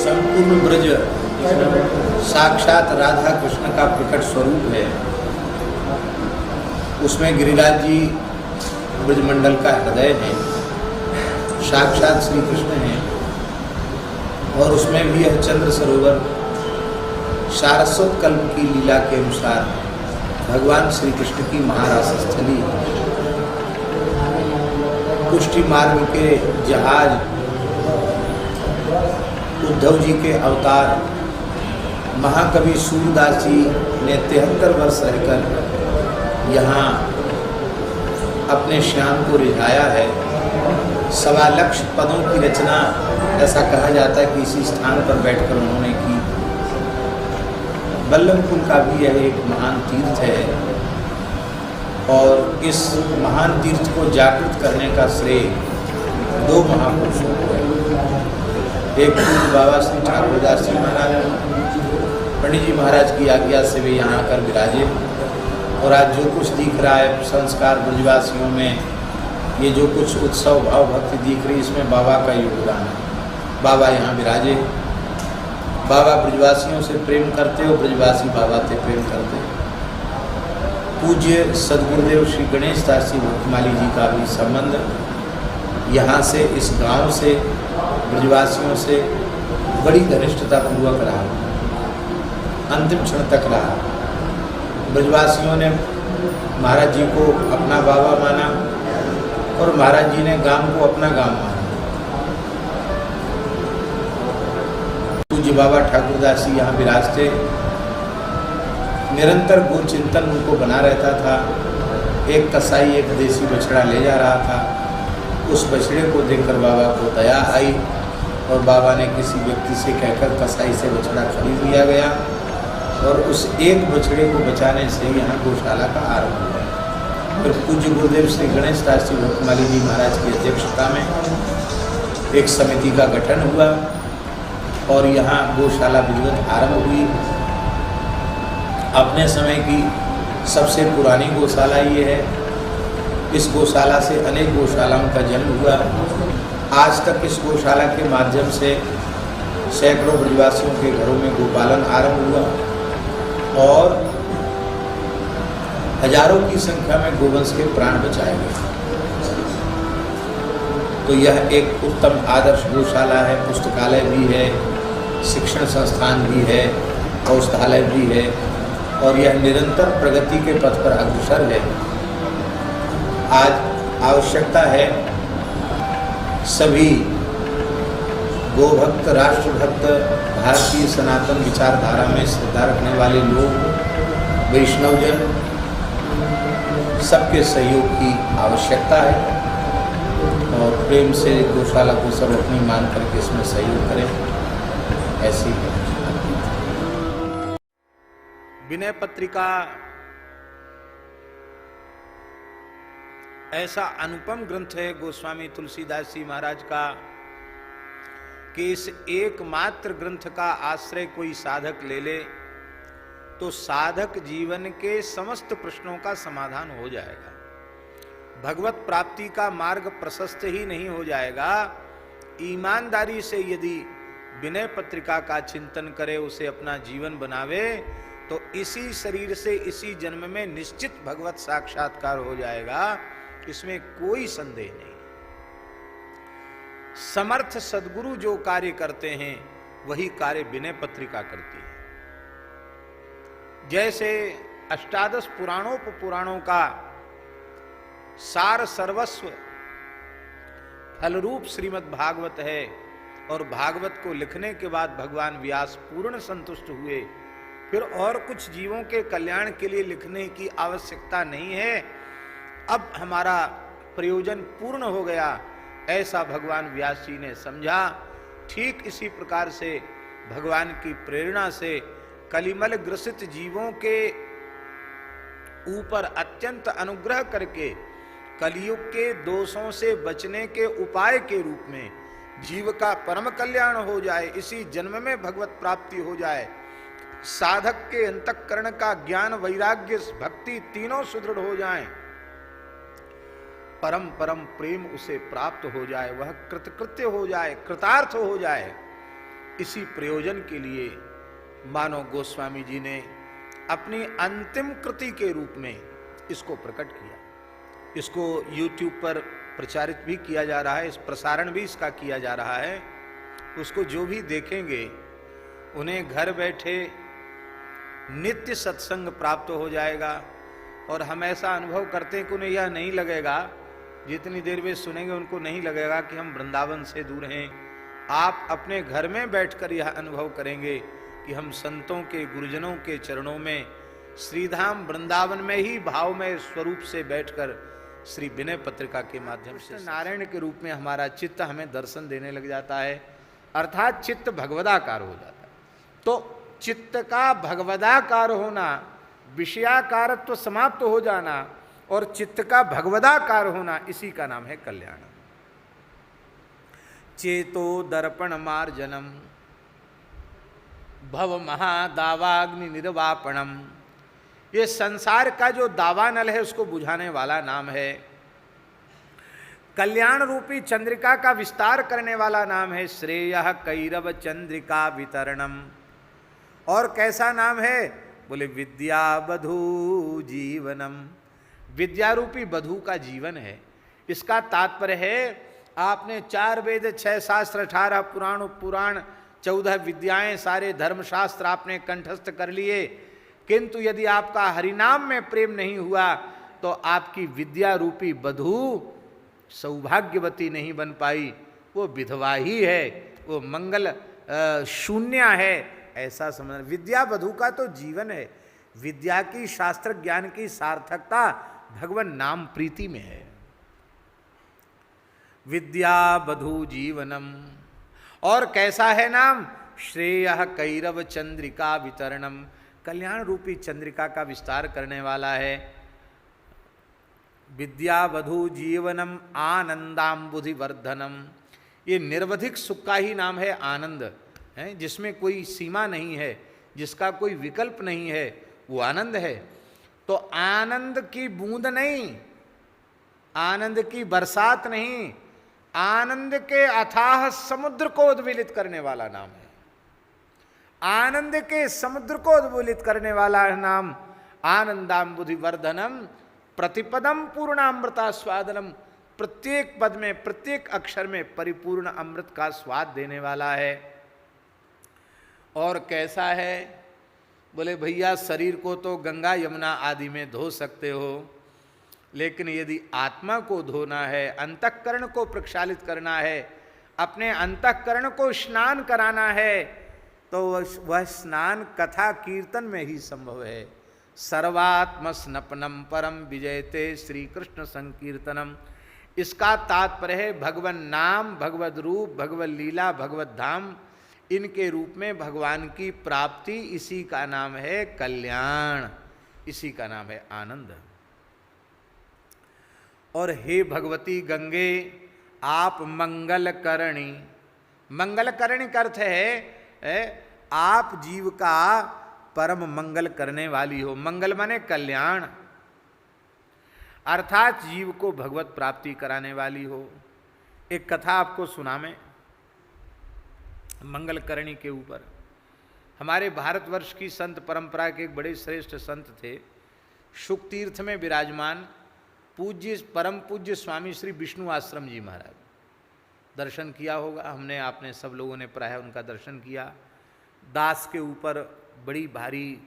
संपूर्ण ब्रज साक्षात राधा कृष्ण का प्रकट स्वरूप है। उसमें गिरिराज जी ब्रजमंडल का हृदय है, साक्षात श्री कृष्ण है। और उसमें भी यह चंद्र सरोवर सारस्वत कल्प की लीला के अनुसार भगवान श्री कृष्ण की महारास स्थली, पुष्टि मार्ग के जहाज, उद्धव जी के अवतार, महाकवि सूरदास जी ने 73 वर्ष रहकर यहाँ अपने श्याम को रिझाया है। 1.25 लाख पदों की रचना, ऐसा कहा जाता है कि इसी स्थान पर बैठकर उन्होंने की। बल्लभकुल का भी यह एक महान तीर्थ है और इस महान तीर्थ को जागृत करने का श्रेय 2 महापुरुषों को है। एक पूज्य बाबा श्री ठाकुरदास जी महाराज, पंडित जी महाराज की आज्ञा से वे यहाँ आकर विराजे। और आज जो कुछ दिख रहा है संस्कार ब्रजवासियों में, ये जो कुछ उत्सव भाव भक्ति दिख रही, इसमें बाबा का योगदान है। बाबा यहाँ विराजे, बाबा ब्रजवासियों से प्रेम करते हो, ब्रजवासी बाबा से प्रेम करते। पूज्य सदगुरुदेव श्री गणेश दास जी भक्तमाली जी का भी संबंध यहाँ से, इस गांव से, ब्रजवासियों से बड़ी घनिष्ठता पूर्वक रहा, अंतिम क्षण तक रहा। ब्रजवासियों ने महाराज जी को अपना बाबा माना और महाराज जी ने गांव को अपना गांव माना। पूज्य बाबा ठाकुरदास जी यहाँ विराजते, निरंतर गो चिंतन उनको बना रहता था। एक कसाई एक देसी बछड़ा ले जा रहा था, उस बछड़े को देखकर बाबा को दया आई और बाबा ने किसी व्यक्ति से कहकर कसाई से बछड़ा खरीद लिया गया और उस एक बछड़े को बचाने से यहाँ गौशाला का आरंभ हुआ। फिर पूज्य गुरुदेव श्री गणेश दास जी भक्तमाली जी महाराज की अध्यक्षता में एक समिति का गठन हुआ और यहाँ गौशाला विधिवत आरंभ हुई। अपने समय की सबसे पुरानी गौशाला ये है। इस गौशाला से अनेक गौशालाओं का जन्म हुआ। आज तक इस गौशाला के माध्यम से सैकड़ों ब्रजवासियों के घरों में गोपालन आरंभ हुआ और हजारों की संख्या में गोवंश के प्राण बचाए गए। तो यह एक उत्तम आदर्श गौशाला है। पुस्तकालय भी है, शिक्षण संस्थान भी है, औषधालय भी है और यह निरंतर प्रगति के पथ पर अग्रसर है। आज आवश्यकता है सभी गोभक्त, राष्ट्रभक्त, भारतीय सनातन विचारधारा में श्रद्धा रखने वाले लोग, वैष्णवजन, सबके सहयोग की आवश्यकता है और प्रेम से गौशाला को सब अपनी मान करके इसमें सहयोग करें। ऐसी है विनय पत्रिका। ऐसा अनुपम ग्रंथ है गोस्वामी तुलसीदास जी महाराज का कि इस एकमात्र ग्रंथ का आश्रय कोई साधक ले ले तो साधक जीवन के समस्त प्रश्नों का समाधान हो जाएगा। भगवत प्राप्ति का मार्ग प्रशस्त ही नहीं हो जाएगा, ईमानदारी से यदि विनय पत्रिका का चिंतन करे, उसे अपना जीवन बनावे, तो इसी शरीर से इसी जन्म में निश्चित भगवत साक्षात्कार हो जाएगा। इसमें कोई संदेह नहीं। समर्थ सद्गुरु जो कार्य करते हैं वही कार्य विनय पत्रिका करती है। जैसे अष्टादश पुराणों का सार सर्वस्व फलरूप श्रीमद् भागवत है और भागवत को लिखने के बाद भगवान व्यास पूर्ण संतुष्ट हुए। फिर और कुछ जीवों के कल्याण के लिए लिखने की आवश्यकता नहीं है, अब हमारा प्रयोजन पूर्ण हो गया, ऐसा भगवान व्यास जी ने समझा। ठीक इसी प्रकार से भगवान की प्रेरणा से कलिमल ग्रसित जीवों के ऊपर अत्यंत अनुग्रह करके कलियुग के दोषों से बचने के उपाय के रूप में जीव का परम कल्याण हो जाए, इसी जन्म में भगवत प्राप्ति हो जाए, साधक के अंतःकरण का ज्ञान, वैराग्य, भक्ति तीनों सुदृढ़ हो जाएं, परम परम प्रेम उसे प्राप्त हो जाए, वह कृतकृत्य हो जाए, कृतार्थ हो जाए, इसी प्रयोजन के लिए मानव गोस्वामी जी ने अपनी अंतिम कृति के रूप में इसको प्रकट किया। इसको YouTube पर प्रचारित भी किया जा रहा है, इस प्रसारण भी इसका किया जा रहा है। उसको जो भी देखेंगे उन्हें घर बैठे नित्य सत्संग प्राप्त हो जाएगा। और हम ऐसा अनुभव करते हैं कि उन्हें यह नहीं लगेगा, जितनी देर वे सुनेंगे उनको नहीं लगेगा कि हम वृंदावन से दूर हैं। आप अपने घर में बैठकर यह अनुभव करेंगे कि हम संतों के, गुरुजनों के चरणों में श्रीधाम वृंदावन में ही भावमय स्वरूप से बैठकर श्री विनय पत्रिका के माध्यम से नारायण के रूप में हमारा चित्त हमें दर्शन देने लग जाता है, अर्थात चित्त भगवदाकार हो जाता है। तो चित्त का भगवदाकार होना, विषयाकारत्व समाप्त हो जाना और चित्त का भगवदाकार होना, इसी का नाम है कल्याण। चेतो दर्पण मार्जनम भव महादावाग्नि निर्वापणम, ये संसार का जो दावानल है उसको बुझाने वाला नाम है। कल्याण रूपी चंद्रिका का विस्तार करने वाला नाम है श्रेयः कैरव चंद्रिका वितरणम। और कैसा नाम है? बोले विद्या बधू जीवनम, विद्या रूपी बधू का जीवन है। इसका तात्पर्य है आपने 4 वेद, 6 शास्त्र, 18 पुराण, 14 विद्याएं, सारे धर्मशास्त्र आपने कंठस्थ कर लिए, किंतु यदि आपका हरिनाम में प्रेम नहीं हुआ तो आपकी विद्या रूपी बधू सौभाग्यवती नहीं बन पाई, वो विधवा ही है, वो मंगल शून्य है, ऐसा समझना। विद्या बधू का तो जीवन है। विद्या की, शास्त्र ज्ञान की सार्थकता भगवान नाम प्रीति में है। विद्या बधू जीवनम। और कैसा है नाम? श्रेयः कैरव चंद्रिका वितरणम, कल्याण रूपी चंद्रिका का विस्तार करने वाला है। विद्या बधू जीवनम आनंदाम्बुधि वर्धनम, ये निर्वधिक सुख का ही नाम है आनंद, है जिसमें कोई सीमा नहीं है, जिसका कोई विकल्प नहीं है, वो आनंद है। तो आनंद की बूंद नहीं, आनंद की बरसात नहीं, आनंद के अथाह समुद्र को उद्वेलित करने वाला नाम है। आनंद के समुद्र को उद्वेलित करने वाला नाम आनंदाम्बुधि वर्धनम प्रतिपदम पूर्णामृता स्वादनम, प्रत्येक पद में, प्रत्येक अक्षर में परिपूर्ण अमृत का स्वाद देने वाला है। और कैसा है? बोले भैया शरीर को तो गंगा यमुना आदि में धो सकते हो, लेकिन यदि आत्मा को धोना है, अंतःकरण को प्रक्षालित करना है, अपने अंतःकरण को स्नान कराना है, तो वह स्नान कथा कीर्तन में ही संभव है। सर्वात्म स्नपनम परम विजयते श्री कृष्ण संकीर्तनम, इसका तात्पर्य है भगवन नाम, भगवद रूप, भगवत लीला, भगवत धाम, इनके रूप में भगवान की प्राप्ति, इसी का नाम है कल्याण, इसी का नाम है आनंद। और हे भगवती गंगे आप मंगल करणी, मंगल करणी का अर्थ है आप जीव का परम मंगल करने वाली हो। मंगल माने कल्याण, अर्थात जीव को भगवत प्राप्ति कराने वाली हो। एक कथा आपको सुना मैं मंगल करणी के ऊपर। हमारे भारतवर्ष की संत परंपरा के एक बड़े श्रेष्ठ संत थे, शुक तीर्थ में विराजमान पूज्य परम पूज्य स्वामी श्री विष्णु आश्रम जी महाराज। दर्शन किया होगा हमने, आपने सब लोगों ने प्रायः उनका दर्शन किया। दास के ऊपर बड़ी भारी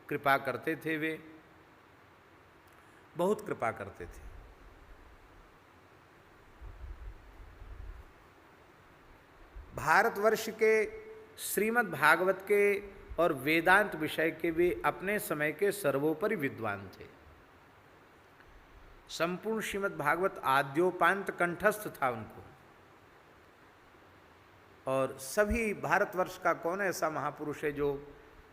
कृपा करते थे, वे बहुत कृपा करते थे। भारतवर्ष के श्रीमद् भागवत के और वेदांत विषय के वे अपने समय के सर्वोपरि विद्वान थे। संपूर्ण श्रीमद् भागवत आद्योपांत कंठस्थ था उनको। और सभी भारतवर्ष का कौन ऐसा महापुरुष है जो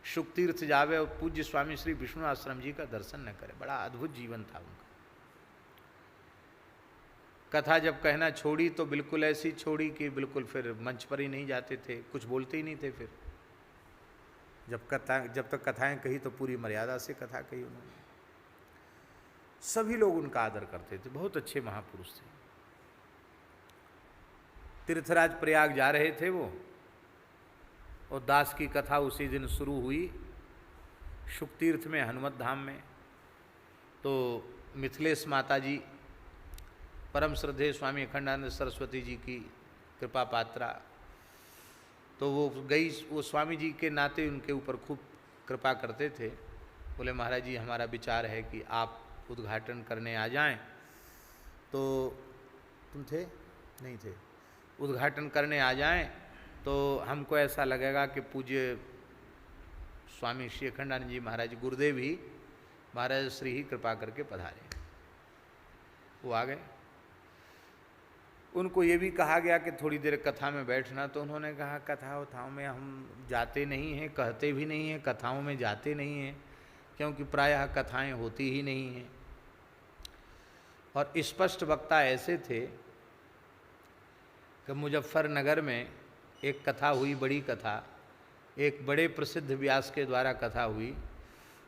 शुक तीर्थ जावे और पूज्य स्वामी श्री विष्णु आश्रम जी का दर्शन न करे। बड़ा अद्भुत जीवन था उनका। कथा जब कहना छोड़ी तो बिल्कुल ऐसी छोड़ी कि बिल्कुल फिर मंच पर ही नहीं जाते थे, कुछ बोलते ही नहीं थे। फिर जब तक कथाएं कही तो पूरी मर्यादा से कथा कही उन्होंने। सभी लोग उनका आदर करते थे, बहुत अच्छे महापुरुष थे। तीर्थराज प्रयाग जा रहे थे वो, और दास की कथा उसी दिन शुरू हुई शुकतीर्थ में, हनुमत धाम में। तो मिथिलेश माता जी, परम श्रद्धेय स्वामी अखंडानंद सरस्वती जी की कृपा पात्रा, तो वो गई, वो स्वामी जी के नाते उनके ऊपर खूब कृपा करते थे। बोले महाराज जी हमारा विचार है कि आप उद्घाटन करने आ जाएं। तो तुम थे नहीं थे, उद्घाटन करने आ जाएं तो हमको ऐसा लगेगा कि पूज्य स्वामी श्री अखंडानंद जी महाराज गुरुदेव ही, महाराज श्री ही कृपा करके पधारे। वो आ गए। उनको ये भी कहा गया कि थोड़ी देर कथा में बैठना, तो उन्होंने कहा कथा वथाओं में हम जाते नहीं हैं, कहते भी नहीं हैं, कथाओं में जाते नहीं हैं, क्योंकि प्रायः कथाएं होती ही नहीं हैं। और स्पष्ट वक्ता ऐसे थे कि मुजफ्फरनगर में एक कथा हुई, बड़ी कथा, एक बड़े प्रसिद्ध व्यास के द्वारा कथा हुई,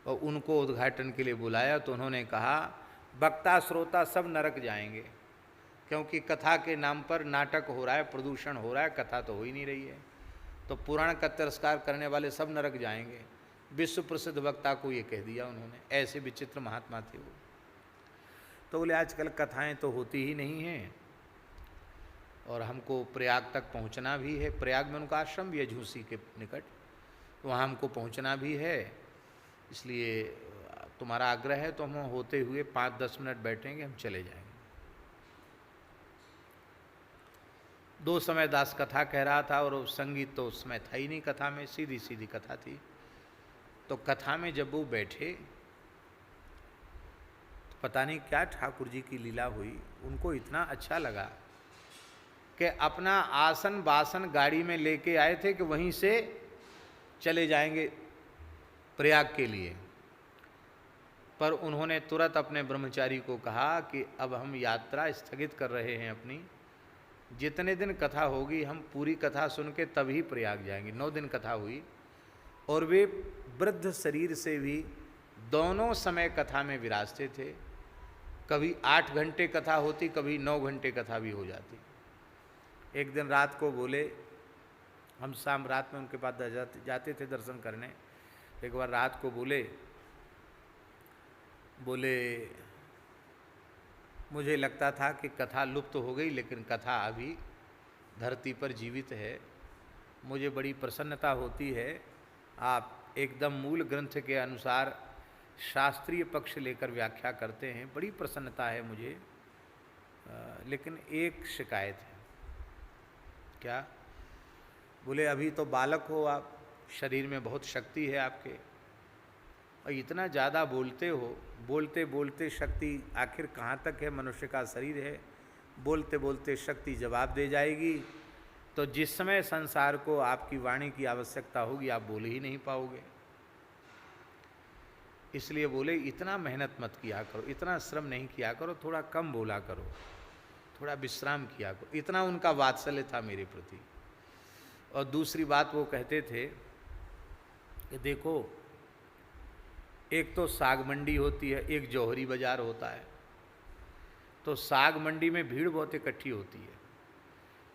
और उनको उद्घाटन के लिए बुलाया। तो उन्होंने कहा वक्ता श्रोता सब नरक जाएंगे, क्योंकि कथा के नाम पर नाटक हो रहा है, प्रदूषण हो रहा है, कथा तो हो ही नहीं रही है। तो पुराण का तिरस्कार करने वाले सब नरक जाएंगे। विश्व प्रसिद्ध वक्ता को ये कह दिया उन्होंने, ऐसे विचित्र महात्मा थे वो। तो बोले आजकल कथाएं तो होती ही नहीं हैं, और हमको प्रयाग तक पहुंचना भी है। प्रयाग में उनका आश्रम भी है झूसी के निकट, तो वहाँ हमको पहुंचना भी है, इसलिए तुम्हारा आग्रह है तो हम होते हुए 5-10 मिनट बैठेंगे, हम चले जाएंगे। 2 समय दास कथा कह रहा था, और संगीत तो उस समय था ही नहीं कथा में, सीधी सीधी कथा थी। तो कथा में जब वो बैठे तो पता नहीं क्या ठाकुर जी की लीला हुई, उनको इतना अच्छा लगा कि अपना आसन बासन गाड़ी में लेके आए थे कि वहीं से चले जाएंगे प्रयाग के लिए। पर उन्होंने तुरंत अपने ब्रह्मचारी को कहा कि अब हम यात्रा स्थगित कर रहे हैं अपनी, जितने दिन कथा होगी हम पूरी कथा सुन के तभी प्रयाग जाएंगे। 9 दिन कथा हुई, और वे वृद्ध शरीर से भी दोनों समय कथा में विराजते थे। कभी 8 घंटे कथा होती, कभी 9 घंटे कथा भी हो जाती। एक दिन रात को बोले, हम शाम रात में उनके पास जाते थे दर्शन करने। एक बार रात को बोले मुझे लगता था कि कथा लुप्त हो गई, लेकिन कथा अभी धरती पर जीवित है। मुझे बड़ी प्रसन्नता होती है, आप एकदम मूल ग्रंथ के अनुसार शास्त्रीय पक्ष लेकर व्याख्या करते हैं, बड़ी प्रसन्नता है मुझे। लेकिन एक शिकायत है। क्या? बोले अभी तो बालक हो आप, शरीर में बहुत शक्ति है आपके, और इतना ज़्यादा बोलते हो, बोलते बोलते शक्ति आखिर कहाँ तक है? मनुष्य का शरीर है, बोलते बोलते शक्ति जवाब दे जाएगी, तो जिस समय संसार को आपकी वाणी की आवश्यकता होगी आप बोल ही नहीं पाओगे। इसलिए बोले इतना मेहनत मत किया करो, इतना श्रम नहीं किया करो, थोड़ा कम बोला करो, थोड़ा विश्राम किया करो। इतना उनका वात्सल्य था मेरे प्रति। और दूसरी बात वो कहते थे कि देखो, एक तो साग मंडी होती है, एक जौहरी बाजार होता है। तो साग मंडी में भीड़ बहुत इकट्ठी होती है,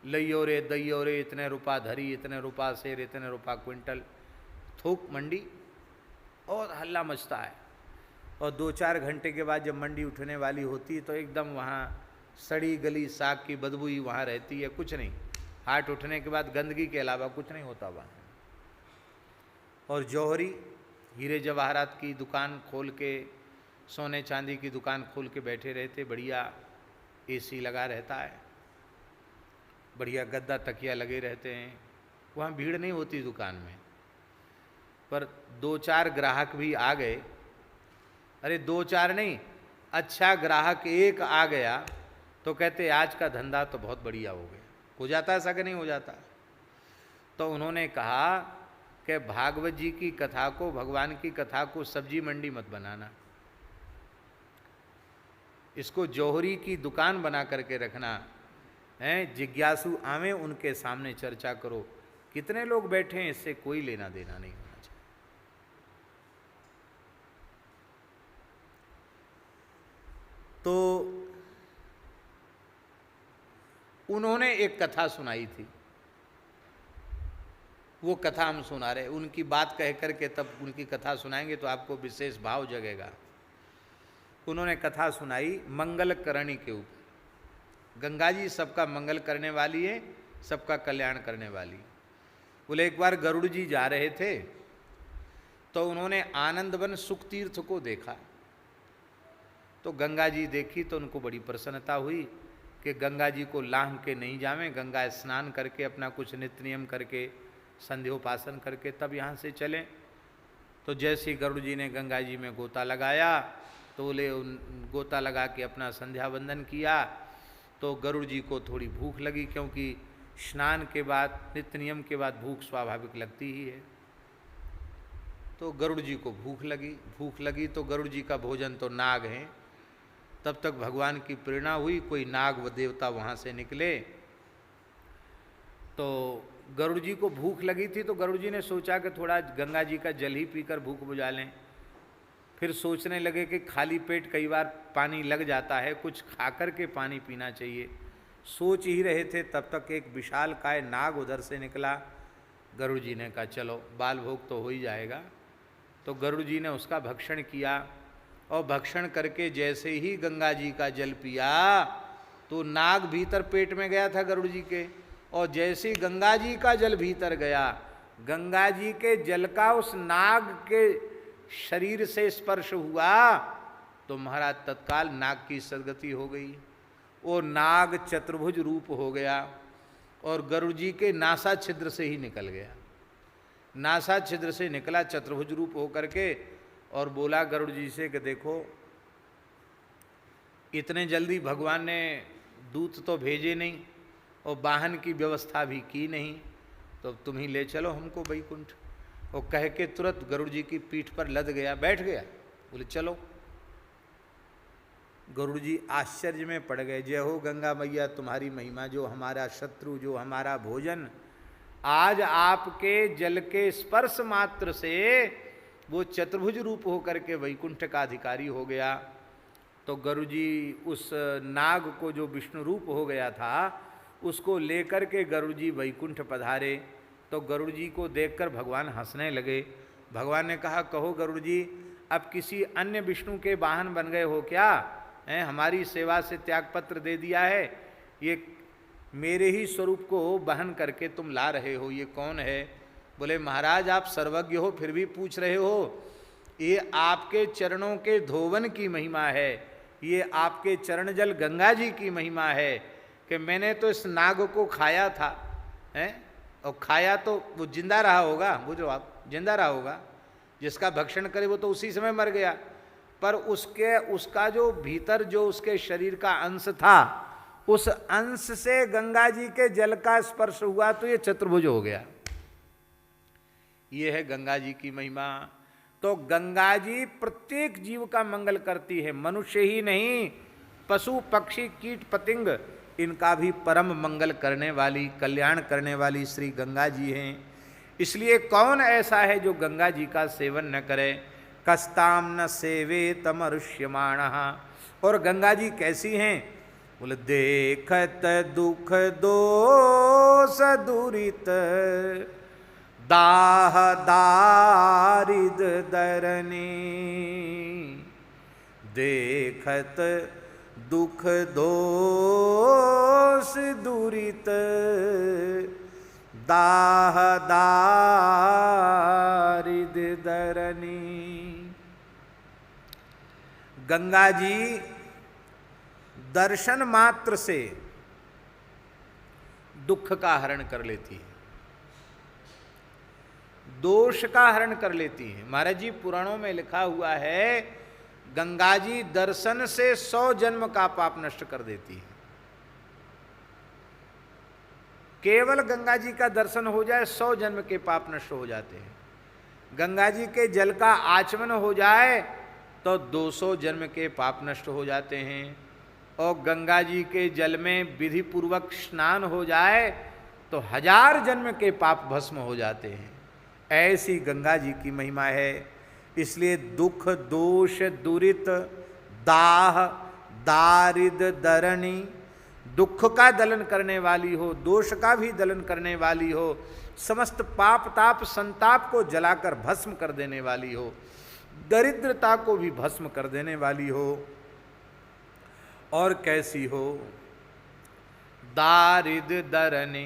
लइयो रे दैयो रे, इतने रुपया धरी, इतने रुपया शेर, इतने रुपया क्विंटल, थोक मंडी, और हल्ला मचता है। और 2-4 घंटे के बाद जब मंडी उठने वाली होती है तो एकदम वहाँ सड़ी गली साग की बदबू ही वहाँ रहती है, कुछ नहीं। हाट उठने के बाद गंदगी के अलावा कुछ नहीं होता वहाँ। और जौहरी हीरे जवाहरात की दुकान खोल के, सोने चांदी की दुकान खोल के बैठे रहते, बढ़िया एसी लगा रहता है, बढ़िया गद्दा तकिया लगे रहते हैं, वहाँ भीड़ नहीं होती दुकान में। पर 2-4 ग्राहक भी आ गए, अरे 2-4 नहीं, अच्छा ग्राहक एक आ गया तो कहते आज का धंधा तो बहुत बढ़िया हो गया। हो जाता ऐसा कि नहीं हो जाता? तो उन्होंने कहा कि भागवत जी की कथा को, भगवान की कथा को सब्जी मंडी मत बनाना, इसको जौहरी की दुकान बना करके रखना है। जिज्ञासु आवे उनके सामने चर्चा करो, कितने लोग बैठे हैं इससे कोई लेना देना नहीं होना चाहिए। तो उन्होंने एक कथा सुनाई थी, वो कथा हम सुना रहे, उनकी बात कह करके तब उनकी कथा सुनाएंगे तो आपको विशेष भाव जगेगा। उन्होंने कथा सुनाई मंगल करणी के ऊपर। गंगा जी सबका मंगल करने वाली है, सबका कल्याण करने वाली। बोले एक बार गरुड़ जी जा रहे थे तो उन्होंने आनंदवन सुख तीर्थ को देखा, तो गंगा जी देखी तो उनको बड़ी प्रसन्नता हुई कि गंगा जी को लांघ के नहीं जावें, गंगा स्नान करके अपना कुछ नित्य नियम करके संध्योपासन करके तब यहाँ से चलें। तो जैसे ही गरुड़ जी ने गंगा जी में गोता लगाया तो बोले उन गोता लगा के अपना संध्या वंदन किया। तो गरुड़ जी को थोड़ी भूख लगी, क्योंकि स्नान के बाद नित्य नियम के बाद भूख स्वाभाविक लगती ही है। तो गरुड़ जी को भूख लगी तो गरुड़ जी का भोजन तो नाग हैं। तब तक भगवान की प्रेरणा हुई, कोई नाग व देवता वहाँ से निकले। तो गरुड़ जी को भूख लगी थी तो गरुड़ जी ने सोचा कि थोड़ा गंगा जी का जल ही पीकर भूख बुझा लें। फिर सोचने लगे कि खाली पेट कई बार पानी लग जाता है, कुछ खाकर के पानी पीना चाहिए। सोच ही रहे थे तब तक एक विशालकाय नाग उधर से निकला। गरुड़ जी ने कहा चलो बाल भोग तो हो ही जाएगा। तो गरुड़ जी ने उसका भक्षण किया और भक्षण करके जैसे ही गंगा जी का जल पिया तो नाग भीतर पेट में गया था गरुड़ जी के, और जैसे ही गंगा जी का जल भीतर गया, गंगा जी के जल का उस नाग के शरीर से स्पर्श हुआ तो महाराज तत्काल नाग की सदगति हो गई। वो नाग चतुर्भुज रूप हो गया और गरुड़ जी के नासा छिद्र से ही निकल गया। नासा छिद्र से निकला चतुर्भुज रूप होकर के और बोला गरुड़ जी से कि देखो इतने जल्दी भगवान ने दूत तो भेजे नहीं और वाहन की व्यवस्था भी की नहीं, तो तुम ही ले चलो हमको वैकुंठ। और कह के तुरंत गरुड़ जी की पीठ पर लद गया, बैठ गया। बोले चलो। गरुड़ जी आश्चर्य में पड़ गए। जय हो गंगा मैया तुम्हारी महिमा, जो हमारा शत्रु, जो हमारा भोजन, आज आपके जल के स्पर्श मात्र से वो चतुर्भुज रूप होकर के वैकुंठ का अधिकारी हो गया। तो गरुड़ जी उस नाग को जो विष्णु रूप हो गया था उसको लेकर के गरुड़ जी वैकुंठ पधारे। तो गरुड़ जी को देखकर भगवान हंसने लगे। भगवान ने कहा कहो गरुड़ जी अब किसी अन्य विष्णु के वाहन बन गए हो क्या? हमारी सेवा से त्यागपत्र दे दिया है, ये मेरे ही स्वरूप को वहन करके तुम ला रहे हो, ये कौन है? बोले महाराज आप सर्वज्ञ हो फिर भी पूछ रहे हो, ये आपके चरणों के धोवन की महिमा है, ये आपके चरण जल गंगा जी की महिमा है कि मैंने तो इस नाग को खाया था, हैं? और खाया तो वो जिंदा रहा होगा, बुझो आप, जिंदा रहा होगा, जिसका भक्षण करे वो तो उसी समय मर गया, पर उसका जो भीतर जो उसके शरीर का अंश था उस अंश से गंगा जी के जल का स्पर्श हुआ तो ये चतुर्भुज हो गया। ये है गंगा जी की महिमा। तो गंगा जी प्रत्येक जीव का मंगल करती है, मनुष्य ही नहीं, पशु पक्षी कीट पतंग इनका भी परम मंगल करने वाली, कल्याण करने वाली श्री गंगा जी हैं। इसलिए कौन ऐसा है जो गंगा जी का सेवन न करे? कस्ताम न सेवे तमरुष्यमाणः। और गंगा जी कैसी हैं? बोले देखत दुख दोष दुरित दाह दारिद दरनी, देखत दुख दोष दुरित दाह दारिद दरनी। गंगा जी दर्शन मात्र से दुख का हरण कर लेती है, दोष का हरण कर लेती है। महाराज जी पुराणों में लिखा हुआ है गंगा जी दर्शन से 100 जन्म का पाप नष्ट कर देती है। केवल गंगा जी का दर्शन हो जाए 100 जन्म के पाप नष्ट हो जाते हैं। गंगा जी के जल का आचमन हो जाए तो 200 जन्म के पाप नष्ट हो जाते हैं। और गंगा जी के जल में विधि पूर्वक स्नान हो जाए तो 1000 जन्म के पाप भस्म हो जाते हैं। ऐसी गंगा जी की महिमा है। इसलिए दुख दोष दुरित दाह दारिद दरणी दुख का दलन करने वाली हो, दोष का भी दलन करने वाली हो, समस्त पाप ताप संताप को जलाकर भस्म कर देने वाली हो, दरिद्रता को भी भस्म कर देने वाली हो। और कैसी हो? दारिद्र दरने,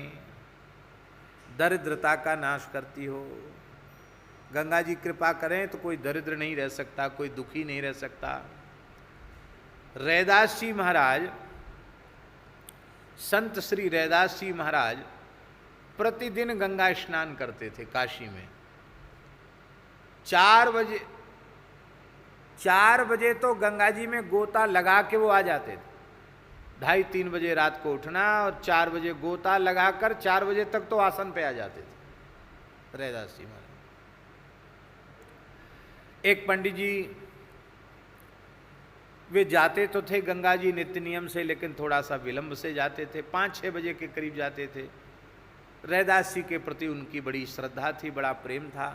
दरिद्रता का नाश करती हो। गंगा जी कृपा करें तो कोई दरिद्र नहीं रह सकता, कोई दुखी नहीं रह सकता। रैदास जी महाराज, संत श्री रैदास जी महाराज प्रतिदिन गंगा स्नान करते थे काशी में। 4 बजे तो गंगा जी में गोता लगा के वो आ जाते थे। 2:30-3 बजे रात को उठना और 4 बजे गोता लगाकर 4 बजे तक तो आसन पे आ जाते थे रैदास जी महाराज। एक पंडित जी, वे जाते तो थे गंगा जी नित्य नियम से, लेकिन थोड़ा सा विलंब से जाते थे, 5-6 बजे के करीब जाते थे। रैदास जी के प्रति उनकी बड़ी श्रद्धा थी, बड़ा प्रेम था।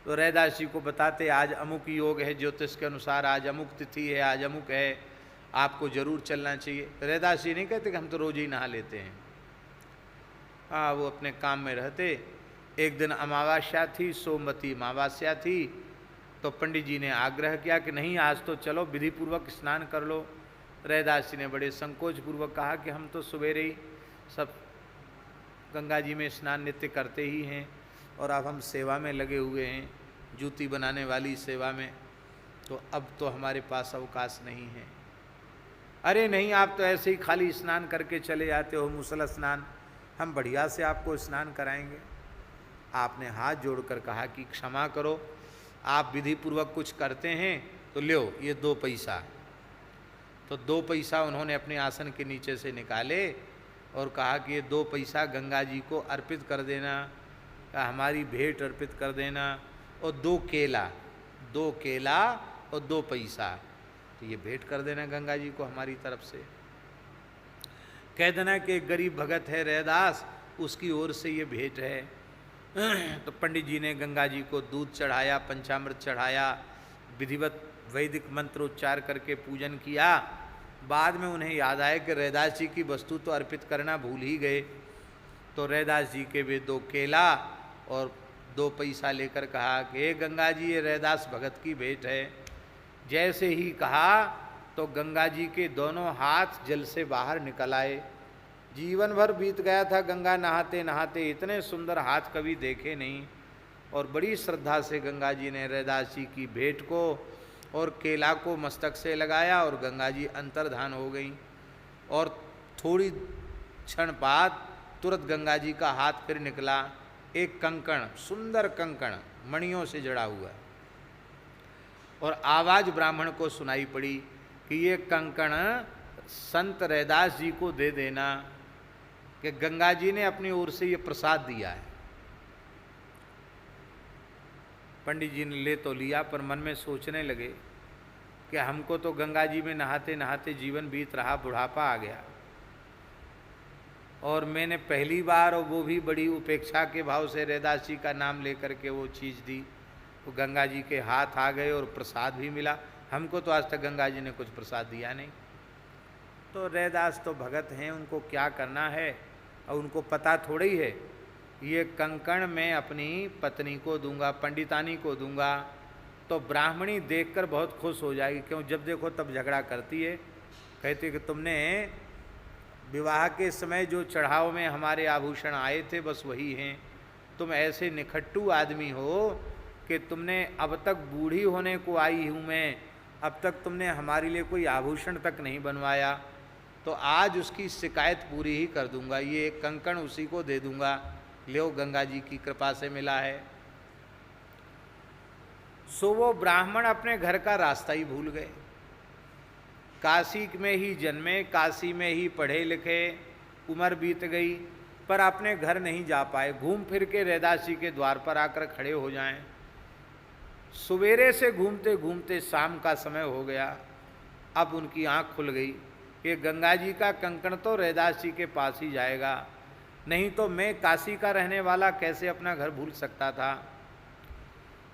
तो रैदास जी को बताते, आज अमुक योग है, ज्योतिष के अनुसार आज अमुक तिथि है, आज अमुक है, आपको जरूर चलना चाहिए। रैदास जी नहीं कहते कि हम तो रोज ही नहा लेते हैं। हाँ, वो अपने काम में रहते। एक दिन अमावस्या थी, सोमवती अमावस्या थी, तो पंडित जी ने आग्रह किया कि नहीं, आज तो चलो विधि पूर्वक स्नान कर लो। रैदास जी ने बड़े संकोच पूर्वक कहा कि हम तो सवेरे ही सब गंगा जी में स्नान नित्य करते ही हैं, और अब हम सेवा में लगे हुए हैं, जूती बनाने वाली सेवा में, तो अब तो हमारे पास अवकाश नहीं है। अरे नहीं, आप तो ऐसे ही खाली स्नान करके चले जाते हो, मुसल स्नान, हम बढ़िया से आपको स्नान कराएंगे। आपने हाथ जोड़कर कहा कि क्षमा करो, आप विधि पूर्वक कुछ करते हैं तो लो ये 2 पैसा। तो 2 पैसा उन्होंने अपने आसन के नीचे से निकाले और कहा कि ये 2 पैसा गंगा जी को अर्पित कर देना, हमारी भेंट अर्पित कर देना, और 2 केला और 2 पैसा, तो ये भेंट कर देना गंगा जी को हमारी तरफ से। कह देना कि एक गरीब भगत है रैदास, उसकी ओर से ये भेंट है। तो पंडित जी ने गंगा जी को दूध चढ़ाया, पंचामृत चढ़ाया, विधिवत वैदिक मंत्रोच्चार करके पूजन किया। बाद में उन्हें याद आया कि रैदास जी की वस्तु तो अर्पित करना भूल ही गए। तो रैदास जी के वे 2 केला और 2 पैसा लेकर कहा कि हे गंगा जी, ये रैदास भगत की भेंट है। जैसे ही कहा तो गंगा जी के दोनों हाथ जल से बाहर निकल आए। जीवन भर बीत गया था गंगा नहाते नहाते, इतने सुंदर हाथ कभी देखे नहीं। और बड़ी श्रद्धा से गंगा जी ने रैदास जी की भेंट को और केला को मस्तक से लगाया और गंगा जी अंतर्धान हो गई। और थोड़ी क्षण बाद तुरंत गंगा जी का हाथ फिर निकला, एक कंकण, सुंदर कंकण मणियों से जड़ा हुआ, और आवाज ब्राह्मण को सुनाई पड़ी कि ये कंकण संत रैदास जी को दे देना, कि गंगा जी ने अपनी ओर से ये प्रसाद दिया है। पंडित जी ने ले तो लिया, पर मन में सोचने लगे कि हमको तो गंगा जी में नहाते नहाते जीवन बीत रहा, बुढ़ापा आ गया, और मैंने पहली बार, और वो भी बड़ी उपेक्षा के भाव से रैदास जी का नाम लेकर के वो चीज़ दी, तो गंगा जी के हाथ आ गए और प्रसाद भी मिला। हमको तो आज तक गंगा जी ने कुछ प्रसाद दिया नहीं। तो रैदास तो भगत हैं, उनको क्या करना है, और उनको पता थोड़ी है। ये कंकण मैं अपनी पत्नी को दूंगा, पंडितानी को दूंगा, तो ब्राह्मणी देखकर बहुत खुश हो जाएगी, क्यों जब देखो तब झगड़ा करती है। कहती कि तुमने विवाह के समय जो चढ़ाव में हमारे आभूषण आए थे बस वही हैं, तुम ऐसे निखट्टू आदमी हो कि तुमने अब तक बूढ़ी होने को आई हूँ मैं, अब तक तुमने हमारे लिए कोई आभूषण तक नहीं बनवाया, तो आज उसकी शिकायत पूरी ही कर दूंगा, ये कंकण उसी को दे दूंगा, लो गंगा जी की कृपा से मिला है। सो वो ब्राह्मण अपने घर का रास्ता ही भूल गए। काशी में ही जन्मे, काशी में ही पढ़े लिखे, उम्र बीत गई, पर अपने घर नहीं जा पाए। घूम फिर के रैदास जी के द्वार पर आकर खड़े हो जाएं। सवेरे से घूमते घूमते शाम का समय हो गया। अब उनकी आंख खुल गई कि गंगा जी का कंकण तो रैदास जी के पास ही जाएगा, नहीं तो मैं काशी का रहने वाला कैसे अपना घर भूल सकता था।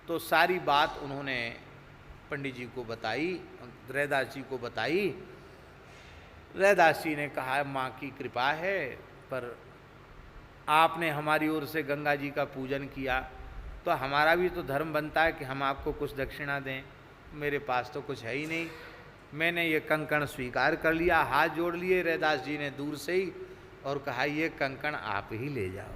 तो सारी बात उन्होंने पंडित जी को बताई, रैदास जी को बताई। रैदास जी ने कहा माँ की कृपा है, पर आपने हमारी ओर से गंगा जी का पूजन किया तो हमारा भी तो धर्म बनता है कि हम आपको कुछ दक्षिणा दें। मेरे पास तो कुछ है ही नहीं। मैंने ये कंकण स्वीकार कर लिया। हाथ जोड़ लिए रैदास जी ने दूर से ही और कहा ये कंकण आप ही ले जाओ।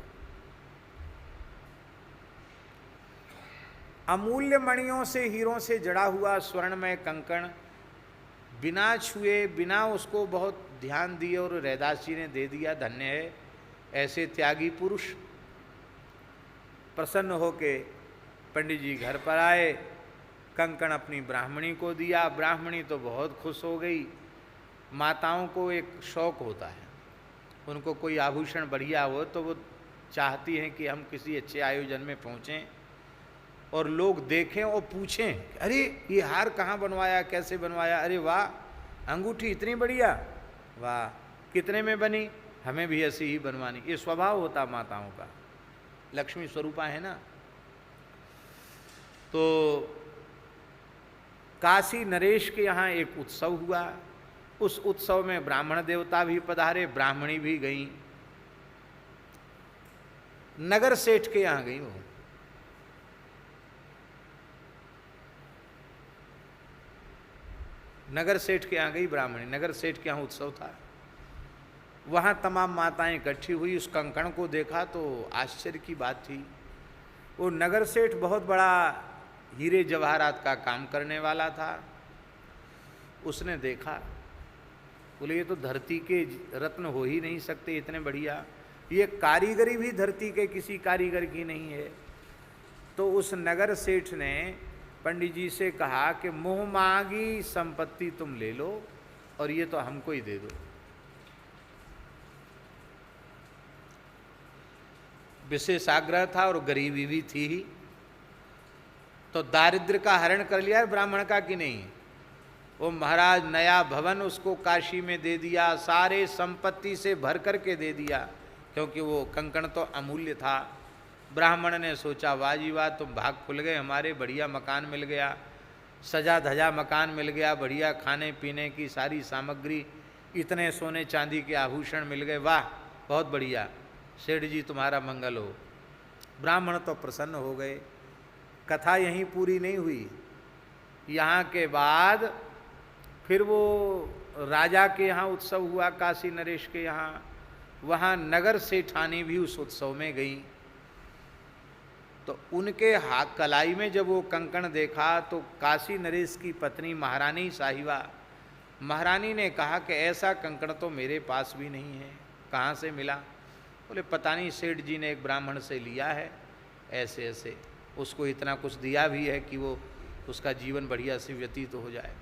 अमूल्य मणियों से, हीरों से जड़ा हुआ स्वर्णमय कंकण, बिना छुए, बिना उसको बहुत ध्यान दिए और रैदास जी ने दे दिया। धन्य है ऐसे त्यागी पुरुष। प्रसन्न होके पंडित जी घर पर आए, कंकण अपनी ब्राह्मणी को दिया। ब्राह्मणी तो बहुत खुश हो गई। माताओं को एक शौक होता है, उनको कोई आभूषण बढ़िया हो तो वो चाहती हैं कि हम किसी अच्छे आयोजन में पहुँचें और लोग देखें और पूछें, अरे ये हार कहाँ बनवाया, कैसे बनवाया, अरे वाह अंगूठी इतनी बढ़िया, वाह कितने में बनी, हमें भी ऐसी ही बनवानी। ये स्वभाव होता माताओं का, लक्ष्मी स्वरूपा है ना। तो काशी नरेश के यहाँ एक उत्सव हुआ। उस उत्सव में ब्राह्मण देवता भी पधारे, ब्राह्मणी भी गई। नगर सेठ के यहाँ गई वो। नगर सेठ के यहाँ गई ब्राह्मणी। नगर सेठ के यहाँ उत्सव था, वहाँ तमाम माताएं इकट्ठी हुई। उस कंकण को देखा तो आश्चर्य की बात थी। वो नगर सेठ बहुत बड़ा हीरे जवाहरात का काम करने वाला था। उसने देखा, बोले ये तो धरती के रत्न हो ही नहीं सकते इतने बढ़िया, ये कारीगरी भी धरती के किसी कारीगर की नहीं है। तो उस नगर सेठ ने पंडित जी से कहा कि मुँह मांगी संपत्ति तुम ले लो और ये तो हमको ही दे दो। विशेष आग्रह था और गरीबी भी थी ही, तो दारिद्र का हरण कर लिया ब्राह्मण का कि नहीं। वो महाराज नया भवन उसको काशी में दे दिया, सारे संपत्ति से भर करके दे दिया, क्योंकि वो कंकण तो अमूल्य था। ब्राह्मण ने सोचा वाह जी वाह, तुम भाग खुल गए हमारे, बढ़िया मकान मिल गया, सजा धजा मकान मिल गया, बढ़िया खाने पीने की सारी सामग्री, इतने सोने चांदी के आभूषण मिल गए, वाह बहुत बढ़िया, सेठ जी तुम्हारा मंगल हो। ब्राह्मण तो प्रसन्न हो गए। कथा यहीं पूरी नहीं हुई। यहाँ के बाद फिर वो राजा के यहाँ उत्सव हुआ, काशी नरेश के यहाँ। वहाँ नगर सेठानी भी उस उत्सव में गई। तो उनके हाथ कलाई में जब वो कंकण देखा तो काशी नरेश की पत्नी महारानी साहिबा, महारानी ने कहा कि ऐसा कंकण तो मेरे पास भी नहीं है, कहाँ से मिला। बोले पता नहीं, सेठ जी ने एक ब्राह्मण से लिया है, ऐसे ऐसे उसको इतना कुछ दिया भी है कि वो उसका जीवन बढ़िया से व्यतीत हो जाए।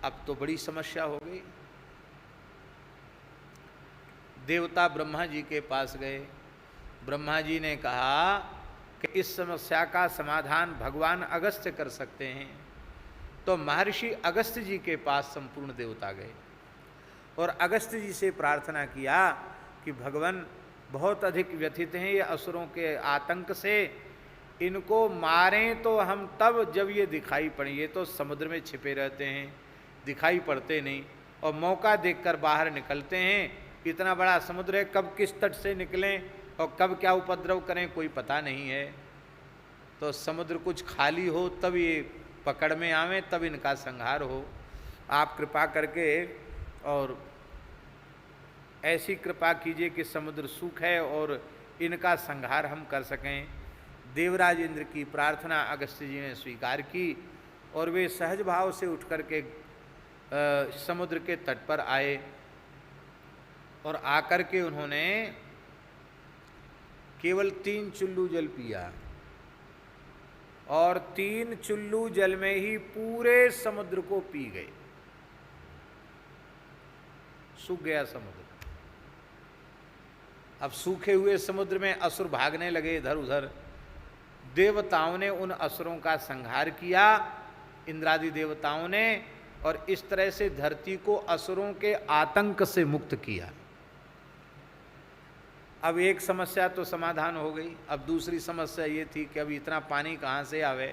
अब तो बड़ी समस्या हो गई। देवता ब्रह्मा जी के पास गए। ब्रह्मा जी ने कहा कि इस समस्या का समाधान भगवान अगस्त्य कर सकते हैं। तो महर्षि अगस्त्य जी के पास संपूर्ण देवता गए और अगस्त्य जी से प्रार्थना किया कि भगवान बहुत अधिक व्यथित हैं ये असुरों के आतंक से, इनको मारें तो हम तब जब ये दिखाई पड़े। ये तो समुद्र में छिपे रहते हैं, दिखाई पड़ते नहीं, और मौका देखकर बाहर निकलते हैं। इतना बड़ा समुद्र है, कब किस तट से निकलें और कब क्या उपद्रव करें कोई पता नहीं है। तो समुद्र कुछ खाली हो तब ये पकड़ में आवें, तब इनका संहार हो। आप कृपा करके और ऐसी कृपा कीजिए कि समुद्र सूखे और इनका संहार हम कर सकें। देवराज इंद्र की प्रार्थना अगस्त्य जी ने स्वीकार की और वे सहज भाव से उठ कर के समुद्र के तट पर आए और आकर के उन्होंने केवल 3 चुल्लू जल पिया और 3 चुल्लू जल में ही पूरे समुद्र को पी गए। सूख गया समुद्र। अब सूखे हुए समुद्र में असुर भागने लगे इधर उधर। देवताओं ने उन असुरों का संहार किया, इंद्रादि देवताओं ने, और इस तरह से धरती को असुरों के आतंक से मुक्त किया। अब एक समस्या तो समाधान हो गई। अब दूसरी समस्या ये थी कि अब इतना पानी कहाँ से आवे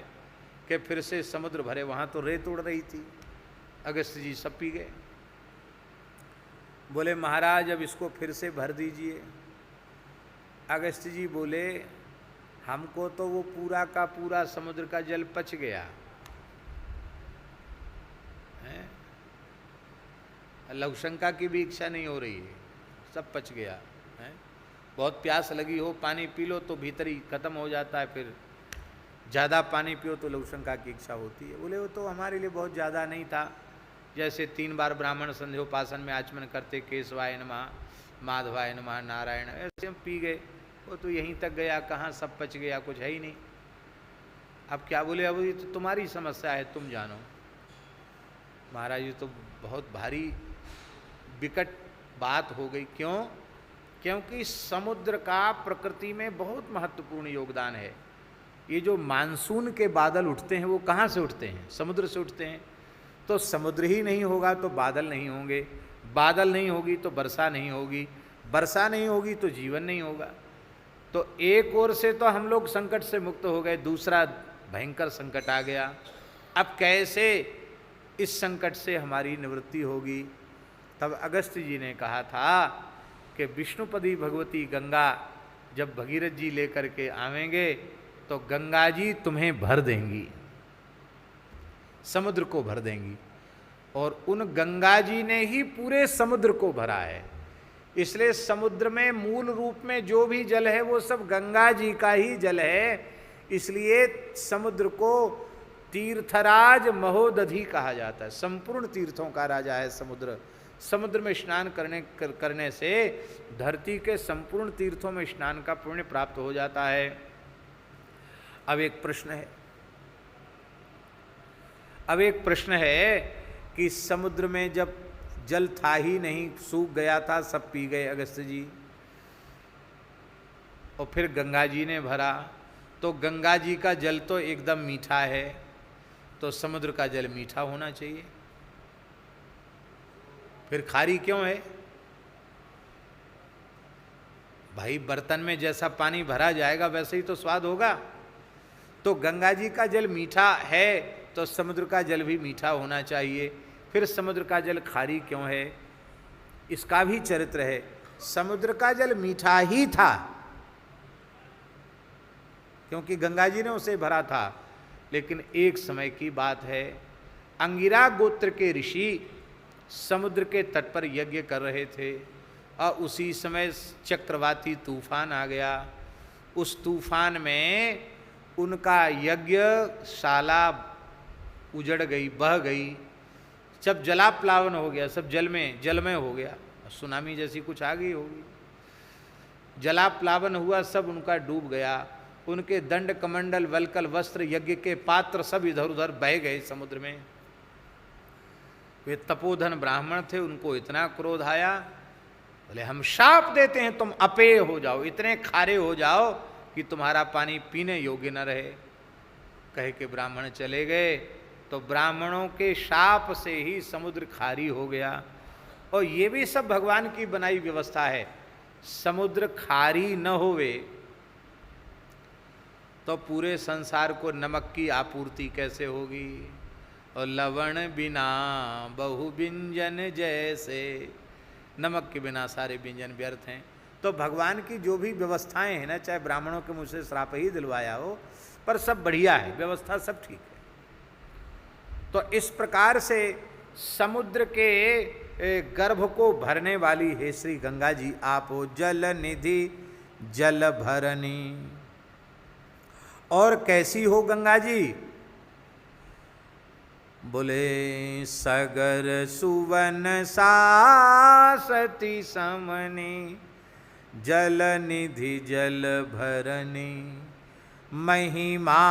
कि फिर से समुद्र भरे। वहाँ तो रेत उड़ रही थी। अगस्त्य जी सब पी गए। बोले महाराज अब इसको फिर से भर दीजिए। अगस्त्य जी बोले हमको तो वो पूरा का पूरा समुद्र का जल पच गया है, लवशंका की भी इच्छा नहीं हो रही है, सब पच गया है। बहुत प्यास लगी हो, पानी पी लो तो भीतर ही खत्म हो जाता है, फिर ज़्यादा पानी पियो तो लवशंका की इच्छा होती है। बोले वो तो हमारे लिए बहुत ज़्यादा नहीं था। जैसे 3 बार ब्राह्मण संध्योपासन में आचमन करते, केशवाय नमः, माधवाय नमः, नारायण, ऐसे हम पी गए। वो तो यहीं तक गया, कहाँ सब पच गया, कुछ है ही नहीं। अब क्या बोले, अब ये तो तुम्हारी समस्या है, तुम जानो। महाराज ये तो बहुत भारी विकट बात हो गई। क्यों? क्योंकि समुद्र का प्रकृति में बहुत महत्वपूर्ण योगदान है। ये जो मानसून के बादल उठते हैं वो कहाँ से उठते हैं? समुद्र से उठते हैं। तो समुद्र ही नहीं होगा तो बादल नहीं होंगे, बादल नहीं होगी तो वर्षा नहीं होगी, वर्षा नहीं होगी तो जीवन नहीं होगा। तो एक ओर से तो हम लोग संकट से मुक्त हो गए, दूसरा भयंकर संकट आ गया। अब कैसे इस संकट से हमारी निवृत्ति होगी? तब अगस्त्य जी ने कहा था कि विष्णुपदी भगवती गंगा जब भगीरथ जी लेकर के आवेंगे तो गंगा जी तुम्हें भर देंगी, समुद्र को भर देंगी। और उन गंगा जी ने ही पूरे समुद्र को भरा है। इसलिए समुद्र में मूल रूप में जो भी जल है वो सब गंगा जी का ही जल है। इसलिए समुद्र को तीर्थराज महोदधि कहा जाता है। संपूर्ण तीर्थों का राजा है समुद्र। समुद्र में स्नान करने से धरती के संपूर्ण तीर्थों में स्नान का पुण्य प्राप्त हो जाता है। अब एक प्रश्न है कि समुद्र में जब जल था ही नहीं, सूख गया था, सब पी गए अगस्त्य जी, और फिर गंगा जी ने भरा, तो गंगा जी का जल तो एकदम मीठा है, तो समुद्र का जल मीठा होना चाहिए। फिर खारी क्यों है? भाई बर्तन में जैसा पानी भरा जाएगा वैसे ही तो स्वाद होगा। तो गंगा जी का जल मीठा है तो समुद्र का जल भी मीठा होना चाहिए। फिर समुद्र का जल खारी क्यों है? इसका भी चरित्र है। समुद्र का जल मीठा ही था क्योंकि गंगा जी ने उसे भरा था। लेकिन एक समय की बात है, अंगिरा गोत्र के ऋषि समुद्र के तट पर यज्ञ कर रहे थे और उसी समय चक्रवाती तूफान आ गया। उस तूफान में उनका यज्ञशाला उजड़ गई, बह गई। जब जलाप्लावन हो गया, सब जलमय हो गया, सुनामी जैसी कुछ आ गई होगी। जलाप्लावन हुआ, सब उनका डूब गया। उनके दंड कमंडल वल्कल वस्त्र यज्ञ के पात्र सब इधर उधर बह गए समुद्र में। वे तपोधन ब्राह्मण थे, उनको इतना क्रोध आया, बोले हम शाप देते हैं तुम अपेय हो जाओ, इतने खारे हो जाओ कि तुम्हारा पानी पीने योग्य न रहे। कह के ब्राह्मण चले गए, तो ब्राह्मणों के शाप से ही समुद्र खारी हो गया। और ये भी सब भगवान की बनाई व्यवस्था है। समुद्र खारी न होवे तो पूरे संसार को नमक की आपूर्ति कैसे होगी। और लवण बिना बहु व्यंजन जैसे, नमक के बिना सारे व्यंजन व्यर्थ हैं। तो भगवान की जो भी व्यवस्थाएं हैं ना, चाहे ब्राह्मणों के मुँह से श्राप ही दिलवाया हो, पर सब बढ़िया है, व्यवस्था सब ठीक है। तो इस प्रकार से समुद्र के गर्भ को भरने वाली हे श्री गंगा जी, आप हो जल निधि जल भरनी। और कैसी हो गंगा जी? बोले सगर सुवन सासती समनी जल निधि जल भरनी। महिमा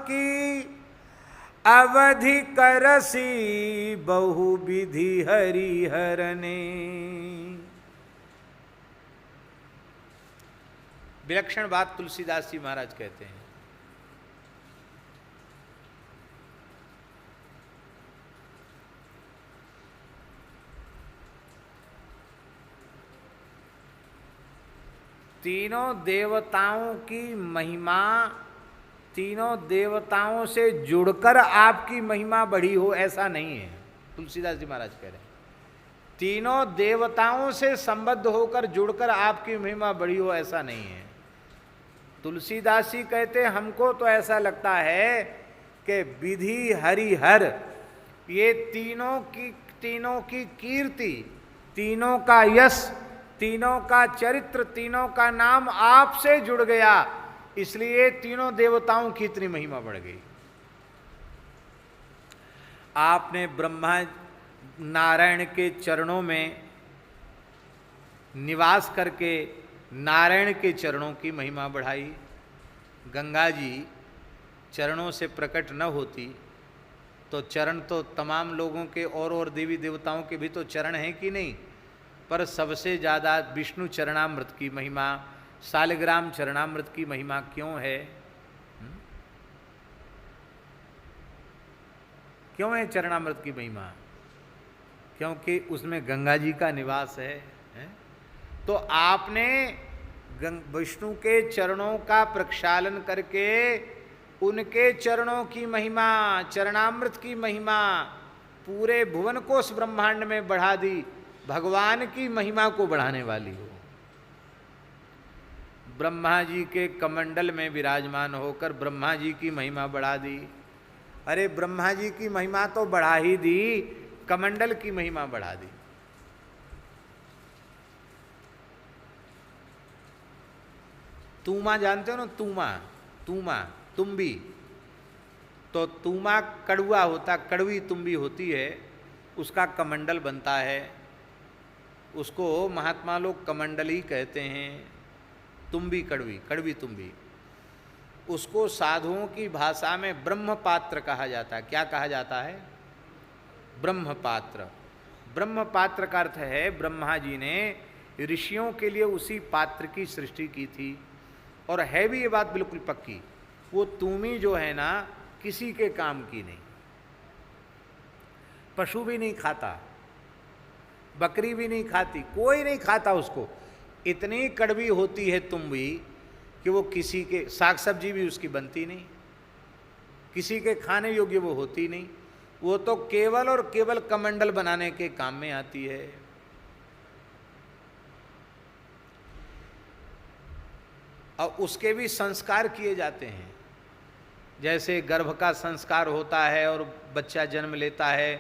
की अवधि करसी बहु विधि हरिहरने। विलक्षण बात तुलसीदास जी महाराज कहते हैं। तीनों देवताओं की महिमा, तीनों देवताओं से जुड़कर आपकी महिमा बढ़ी हो, ऐसा नहीं है। तुलसीदास जी महाराज कह रहे हैं तीनों देवताओं से संबद्ध होकर जुड़कर आपकी महिमा बढ़ी हो, ऐसा नहीं है। तुलसीदास जी कहते हमको तो ऐसा लगता है कि विधि हरिहर, ये तीनों की कीर्ति, तीनों का यश, तीनों का चरित्र, तीनों का नाम आपसे जुड़ गया, इसलिए तीनों देवताओं की इतनी महिमा बढ़ गई। आपने ब्रह्मा नारायण के चरणों में निवास करके नारायण के चरणों की महिमा बढ़ाई। गंगा जी चरणों से प्रकट न होती तो चरण तो तमाम लोगों के और देवी देवताओं के भी तो चरण हैं कि नहीं, पर सबसे ज़्यादा विष्णु चरणामृत की महिमा, शालिग्राम चरणामृत की महिमा क्यों है? क्यों है चरणामृत की महिमा? क्योंकि उसमें गंगा जी का निवास है? तो आपने विष्णु के चरणों का प्रक्षालन करके उनके चरणों की महिमा, चरणामृत की महिमा पूरे भुवन कोश ब्रह्मांड में बढ़ा दी। भगवान की महिमा को बढ़ाने वाली हो। ब्रह्मा जी के कमंडल में विराजमान होकर ब्रह्मा जी की महिमा बढ़ा दी। अरे ब्रह्मा जी की महिमा तो बढ़ा ही दी, कमंडल की महिमा बढ़ा दी। तूमा जानते हो ना? तूमा तुम्बी, तो तूमा कड़ुआ होता, कड़वी तुम्बी होती है, उसका कमंडल बनता है, उसको महात्मा लोग कमंडली कहते हैं। तुम्बी कड़वी तुम्बी, उसको साधुओं की भाषा में ब्रह्मपात्र कहा जाता है। क्या कहा जाता है? ब्रह्मपात्र। ब्रह्मपात्र का अर्थ है ब्रह्मा जी ने ऋषियों के लिए उसी पात्र की सृष्टि की थी। और है भी ये बात बिल्कुल पक्की, वो तूमी जो है ना किसी के काम की नहीं, पशु भी नहीं खाता, बकरी भी नहीं खाती, कोई नहीं खाता उसको। इतनी कड़वी होती है तुम्बी कि वो किसी के, साग सब्जी भी उसकी बनती नहीं, किसी के खाने योग्य वो होती नहीं, वो तो केवल और केवल कमंडल बनाने के काम में आती है। और उसके भी संस्कार किए जाते हैं, जैसे गर्भ का संस्कार होता है और बच्चा जन्म लेता है,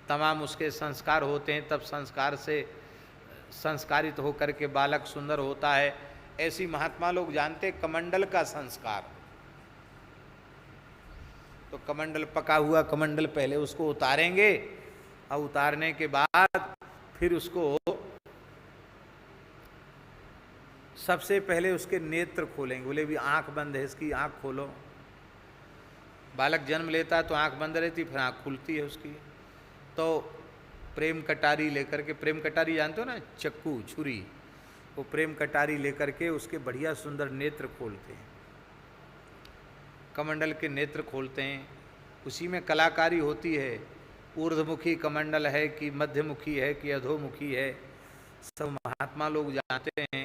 तमाम उसके संस्कार होते हैं, तब संस्कार से संस्कारित होकर के बालक सुंदर होता है। ऐसी महात्मा लोग जानते कमंडल का संस्कार। तो कमंडल, पका हुआ कमंडल पहले उसको उतारेंगे, और उतारने के बाद फिर उसको सबसे पहले उसके नेत्र खोलेंगे। बोले भी आंख बंद है, इसकी आंख खोलो। बालक जन्म लेता है तो आंख बंद रहती, फिर आंख खुलती है उसकी। तो प्रेम कटारी लेकर के, प्रेम कटारी जानते हो ना, चक्कू छुरी, वो प्रेम कटारी लेकर के उसके बढ़िया सुंदर नेत्र खोलते हैं, कमंडल के नेत्र खोलते हैं। उसी में कलाकारी होती है, ऊर्ध्वमुखी कमंडल है कि मध्यमुखी है कि अधोमुखी है, सब महात्मा लोग जानते हैं।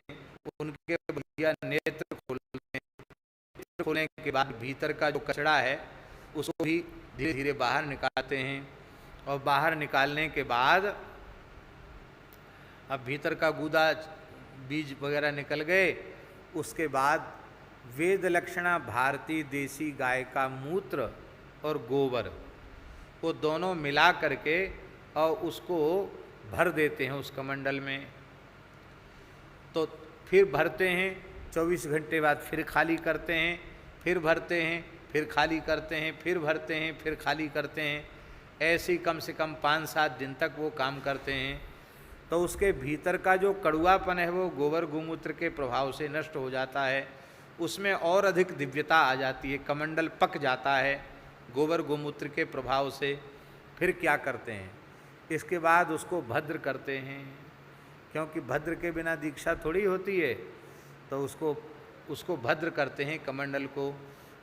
उनके बढ़िया नेत्र खोलते हैं। नेत्र खोलने के बाद भीतर का जो कचड़ा है उसको भी धीरे धीरे बाहर निकालते हैं, और बाहर निकालने के बाद अब भीतर का गूदा बीज वगैरह निकल गए। उसके बाद वेद लक्षणा भारतीय देसी गाय का मूत्र और गोबर, वो दोनों मिला करके और उसको भर देते हैं उस कमंडल में। तो फिर भरते हैं, 24 घंटे बाद फिर खाली करते हैं, फिर भरते हैं, फिर खाली करते हैं, फिर भरते हैं, फिर खाली करते हैं। ऐसे ही कम से कम 5-7 दिन तक वो काम करते हैं। तो उसके भीतर का जो कड़ुआपन है वो गोबर गोमूत्र के प्रभाव से नष्ट हो जाता है, उसमें और अधिक दिव्यता आ जाती है, कमंडल पक जाता है गोबर गोमूत्र के प्रभाव से। फिर क्या करते हैं, इसके बाद उसको भद्र करते हैं, क्योंकि भद्र के बिना दीक्षा थोड़ी होती है। तो उसको भद्र करते हैं कमंडल को,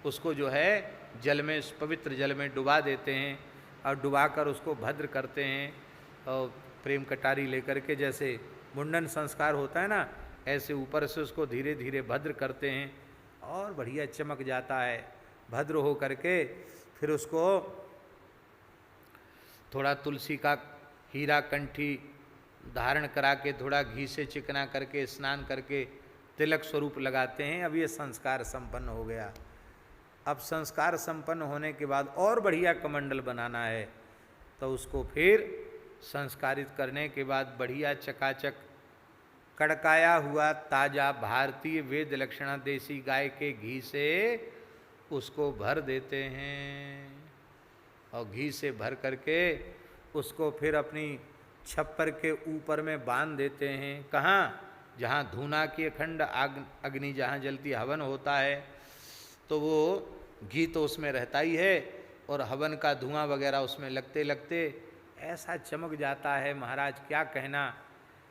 उसको जो है जल में, पवित्र जल में डुबा देते हैं और डुबाकर उसको भद्र करते हैं। और प्रेम कटारी लेकर के जैसे मुंडन संस्कार होता है ना, ऐसे ऊपर से उसको धीरे धीरे भद्र करते हैं और बढ़िया चमक जाता है। भद्र हो करके फिर उसको थोड़ा तुलसी का हीरा कंठी धारण करा के थोड़ा घी से चिकना करके स्नान करके तिलक स्वरूप लगाते हैं। अब ये संस्कार संपन्न हो गया। अब संस्कार संपन्न होने के बाद और बढ़िया कमंडल बनाना है, तो उसको फिर संस्कारित करने के बाद बढ़िया चकाचक कड़काया हुआ ताजा भारतीय वेद लक्षणा देसी गाय के घी से उसको भर देते हैं। और घी से भर करके उसको फिर अपनी छप्पर के ऊपर में बांध देते हैं। कहाँ? जहाँ धूना की अखंड अग्नि जहाँ जलती, हवन होता है, तो वो घी तो उसमें रहता ही है और हवन का धुआं वगैरह उसमें लगते लगते ऐसा चमक जाता है महाराज, क्या कहना।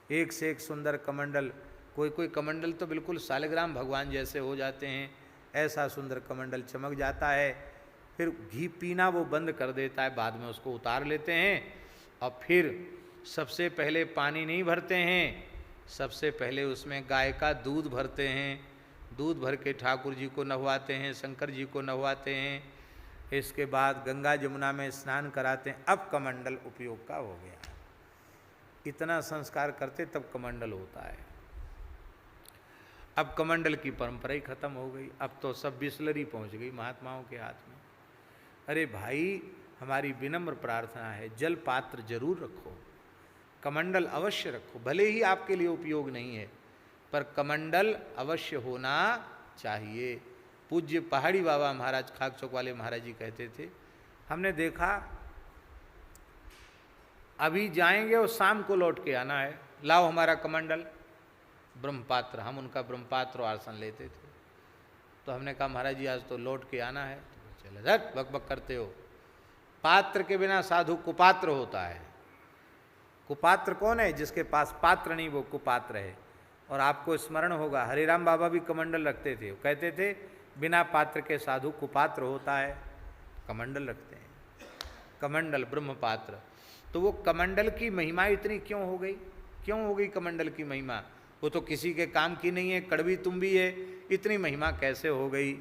एक से एक सुंदर कमंडल, कोई कोई कमंडल तो बिल्कुल सालिग्राम भगवान जैसे हो जाते हैं, ऐसा सुंदर कमंडल चमक जाता है। फिर घी पीना वो बंद कर देता है, बाद में उसको उतार लेते हैं। और फिर सबसे पहले पानी नहीं भरते हैं, सबसे पहले उसमें गाय का दूध भरते हैं। दूध भर के ठाकुर जी को नहवाते हैं, शंकर जी को नहवाते हैं। इसके बाद गंगा जमुना में स्नान कराते हैं। अब कमंडल उपयोग का हो गया। इतना संस्कार करते तब कमंडल होता है। अब कमंडल की परंपरा ही खत्म हो गई। अब तो सब बिस्लरी पहुंच गई महात्माओं के हाथ में। अरे भाई, हमारी विनम्र प्रार्थना है, जल पात्र जरूर रखो, कमंडल अवश्य रखो। भले ही आपके लिए उपयोग नहीं है, पर कमंडल अवश्य होना चाहिए। पूज्य पहाड़ी बाबा महाराज, खाक चौक वाले महाराज जी कहते थे, हमने देखा अभी जाएंगे और शाम को लौट के आना है, लाओ हमारा कमंडल ब्रह्मपात्र। हम उनका ब्रह्मपात्र आसन लेते थे। तो हमने कहा महाराज जी आज तो लौट के आना है। तो चले रट बक बक करते हो। पात्र के बिना साधु कुपात्र होता है। कुपात्र कौन है? जिसके पास पात्र नहीं वो कुपात्र है। और आपको स्मरण होगा, हरिराम बाबा भी कमंडल रखते थे। कहते थे बिना पात्र के साधु कुपात्र होता है। कमंडल रखते हैं, कमंडल ब्रह्मपात्र। तो वो कमंडल की महिमा इतनी क्यों हो गई? क्यों हो गई कमंडल की महिमा? वो तो किसी के काम की नहीं है, कड़वी तुम्बी है, इतनी महिमा कैसे हो गई?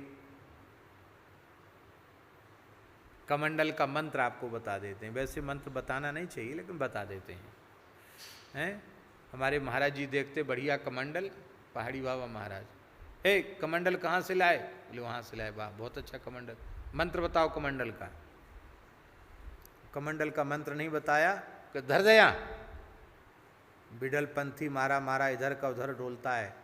कमंडल का मंत्र आपको बता देते हैं। वैसे मंत्र बताना नहीं चाहिए, लेकिन बता देते हैं। हमारे महाराज जी देखते बढ़िया कमंडल, पहाड़ी बाबा महाराज, हे कमंडल कहाँ से लाए? बोले वहाँ से लाए। वाह, बहुत अच्छा कमंडल। मंत्र बताओ कमंडल का। कमंडल का मंत्र नहीं बताया कि धर दया। बिडल पंथी मारा मारा इधर का उधर डोलता है।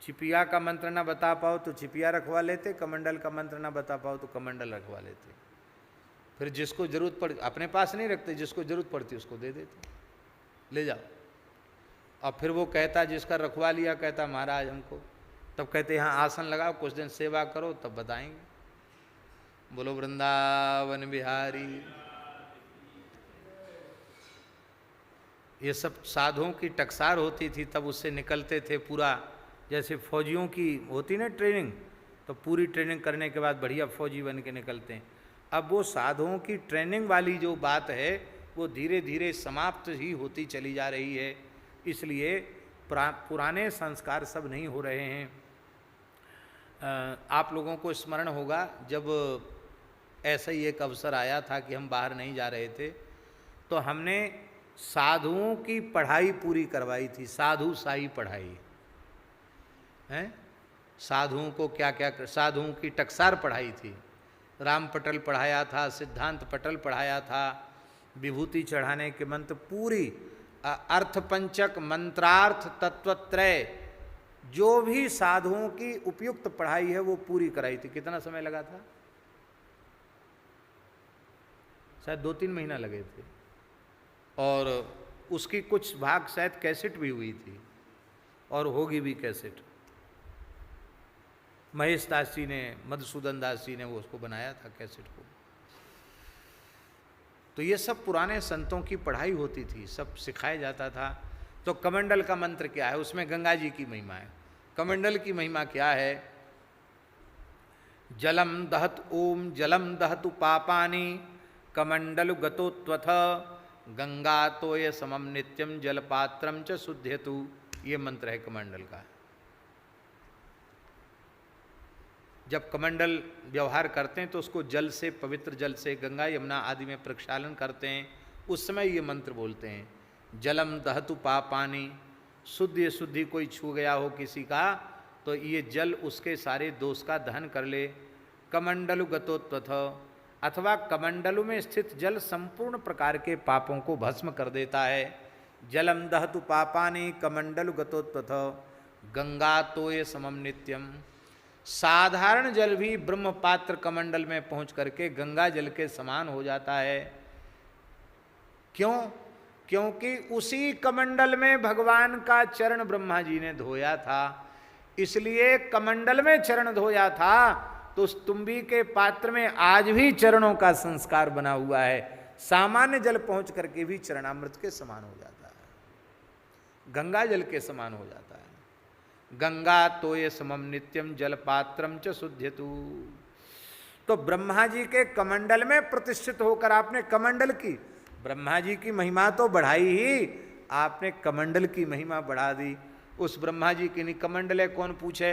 चिपिया का मंत्र ना बता पाओ तो चिपिया रखवा लेते, कमंडल का मंत्र ना बता पाओ तो कमंडल रखवा लेते। फिर जिसको जरूरत पड़, अपने पास नहीं रखते, जिसको जरूरत पड़ती उसको दे देते, ले जाओ। और फिर वो कहता, जिसका रखवा लिया, कहता महाराज हमको, तब कहते यहाँ आसन लगाओ, कुछ दिन सेवा करो, तब बताएंगे। बोलो वृंदावन बिहारी। ये सब साधुओं की टकसार होती थी, तब उससे निकलते थे पूरा, जैसे फौजियों की होती ना ट्रेनिंग, तो पूरी ट्रेनिंग करने के बाद बढ़िया फौजी बन के निकलते हैं। अब वो साधुओं की ट्रेनिंग वाली जो बात है वो धीरे धीरे समाप्त ही होती चली जा रही है, इसलिए पुराने संस्कार सब नहीं हो रहे हैं। आप लोगों को स्मरण होगा जब ऐसा ही एक अवसर आया था कि हम बाहर नहीं जा रहे थे, तो हमने साधुओं की पढ़ाई पूरी करवाई थी, साधु साई पढ़ाई है। साधुओं को क्या क्या, साधुओं की टकसार पढ़ाई थी, राम पटल पढ़ाया था, सिद्धांत पटल पढ़ाया था, विभूति चढ़ाने के मंत्र पूरी, अर्थ पंचक, मंत्रार्थ, तत्वत्रय, जो भी साधुओं की उपयुक्त पढ़ाई है वो पूरी कराई थी। कितना समय लगा था? शायद 2-3 महीना लगे थे, और उसकी कुछ भाग शायद कैसेट भी हुई थी और होगी भी कैसेट। महेश दास जी ने, मधुसूदन दास जी ने वो उसको बनाया था कैसेट को। तो ये सब पुराने संतों की पढ़ाई होती थी, सब सिखाया जाता था। तो कमंडल का मंत्र क्या है? उसमें गंगा जी की महिमा है। कमंडल की महिमा क्या है? जलम दहत ओम जलम दहतु पापानि कमंडलु गतोत्वथ गंगा तोय समम नित्यम जलपात्रम च शुद्धयतु। ये मंत्र है कमंडल का। जब कमंडल व्यवहार करते हैं तो उसको जल से, पवित्र जल से, गंगा यमुना आदि में प्रक्षालन करते हैं, उस समय ये मंत्र बोलते हैं। जलम दहतु पापानि, शुद्धि कोई छू गया हो किसी का तो ये जल उसके सारे दोष का दहन कर ले। कमंडलु गतोत्वथ, अथवा कमंडलु में स्थित जल संपूर्ण प्रकार के पापों को भस्म कर देता है। जलम दहतु पापानि कमंडलु गतोत्वथ गंगा तोय समम नित्यम। साधारण जल भी ब्रह्म पात्र कमंडल में पहुंच करके गंगा जल के समान हो जाता है। क्यों? क्योंकि उसी कमंडल में भगवान का चरण ब्रह्मा जी ने धोया था, इसलिए कमंडल में चरण धोया था तो उस तुम्बी के पात्र में आज भी चरणों का संस्कार बना हुआ है। सामान्य जल पहुंच करके भी चरणामृत के समान हो जाता है, गंगा जल के समान हो जाता है। गंगा तोय समम नित्यम जलपात्रम च शुद्धयतु। तो ब्रह्मा जी के कमंडल में प्रतिष्ठित होकर आपने कमंडल की, ब्रह्मा जी की महिमा तो बढ़ाई ही, आपने कमंडल की महिमा बढ़ा दी। उस ब्रह्मा जी की नहीं कमंडल है कौन पूछे,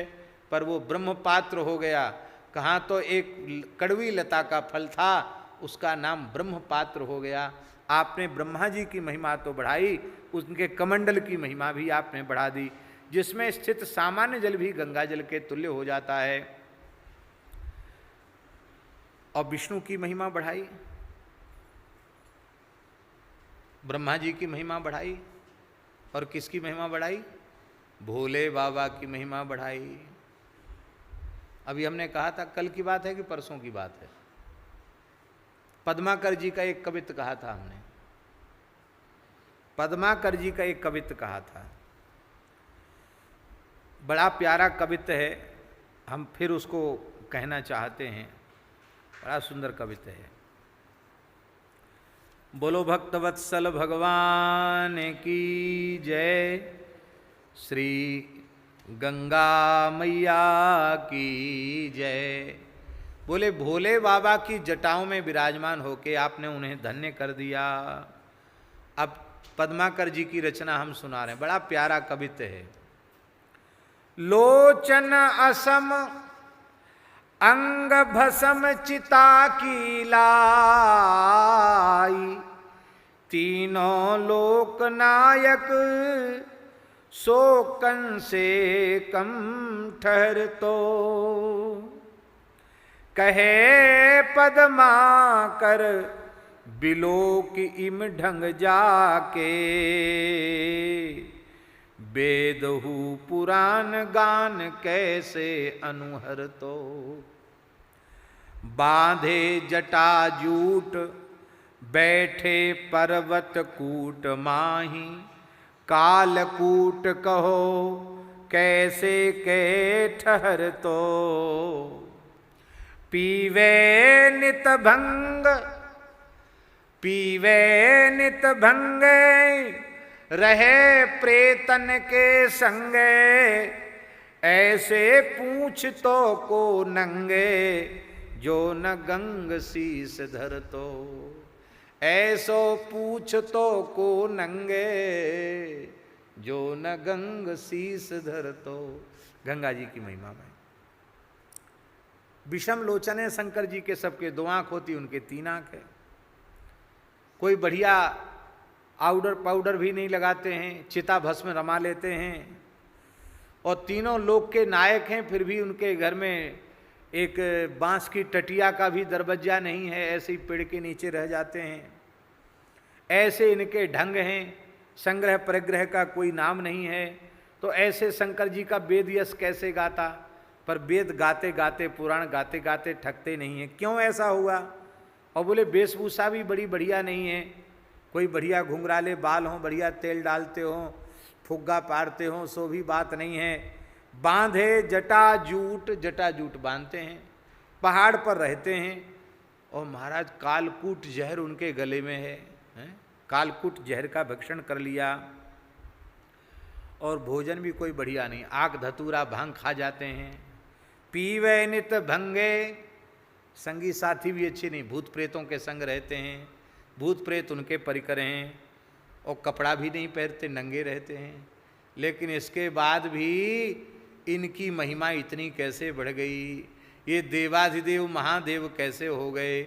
पर वो ब्रह्म पात्र हो गया। कहाँ तो एक कड़वी लता का फल था, उसका नाम ब्रह्म पात्र हो गया। आपने ब्रह्मा जी की महिमा तो बढ़ाई, उनके कमंडल की महिमा भी आपने बढ़ा दी, जिसमें स्थित सामान्य जल भी गंगा जल के तुल्य हो जाता है। और विष्णु की महिमा बढ़ाई, ब्रह्मा जी की महिमा बढ़ाई, और किसकी महिमा बढ़ाई? भोले बाबा की महिमा बढ़ाई। अभी हमने कहा था, कल की बात है कि परसों की बात है, पद्माकर जी का एक कवित्त कहा था हमने, पद्माकर जी का एक कवित्त कहा था, बड़ा प्यारा कवित्त है, हम फिर उसको कहना चाहते हैं, बड़ा सुंदर कवित्त है। बोलो भक्तवत्सल भगवान की जय, श्री गंगा मैया की जय। बोले भोले बाबा की जटाओं में विराजमान होके आपने उन्हें धन्य कर दिया। अब पद्माकर जी की रचना हम सुना रहे हैं, बड़ा प्यारा कवित्त है। लोचन असम अंग भसम चिता की लाई, तीनों लोक नायक शोकन से कम ठहर तो। कहे पद्मा कर बिलोक इम ढंग जाके, वेदहु पुराण गान कैसे अनुहर तो। बांधे जटा जूट बैठे पर्वत कूट माही, कालकूट कहो कैसे के ठहर तो। पीवे नित भंग, पीवे नित भंगे रहे प्रेतन के संगे, ऐसे पूछ तो को नंगे, जो न गंग शीस धर तो। ऐसो पूछ तो को नंगे, जो न गंग शीस धर तो। गंगा जी की महिमा में विषम लोचन है शंकर जी के, सबके 2 आंख होती, उनके 3 आंख है। कोई बढ़िया पाउडर भी नहीं लगाते हैं, चिता भस्म रमा लेते हैं, और तीनों लोक के नायक हैं, फिर भी उनके घर में एक बांस की टटिया का भी दरवाजा नहीं है, ऐसे ही पेड़ के नीचे रह जाते हैं। ऐसे इनके ढंग हैं, संग्रह परिग्रह का कोई नाम नहीं है। तो ऐसे शंकर जी का वेद यश कैसे गाता? पर वेद गाते गाते, पुराण गाते गाते थकते नहीं है। क्यों ऐसा हुआ? और बोले वेशभूषा भी बड़ी बढ़िया नहीं है, कोई बढ़िया घुंघराले बाल हों, बढ़िया तेल डालते हों, फुग्गा पारते हों, सो भी बात नहीं है। बांधे जटा जूट बांधते हैं, पहाड़ पर रहते हैं, और महाराज कालकूट जहर उनके गले में है, कालकूट जहर का भक्षण कर लिया, और भोजन भी कोई बढ़िया नहीं, आग धतूरा भांग खा जाते हैं, पीवे नित भंगे। संगी साथी भी अच्छे नहीं, भूत प्रेतों के संग रहते हैं, भूत प्रेत उनके परिकर हैं, और कपड़ा भी नहीं पहनते, नंगे रहते हैं। लेकिन इसके बाद भी इनकी महिमा इतनी कैसे बढ़ गई? ये देवाधिदेव महादेव कैसे हो गए?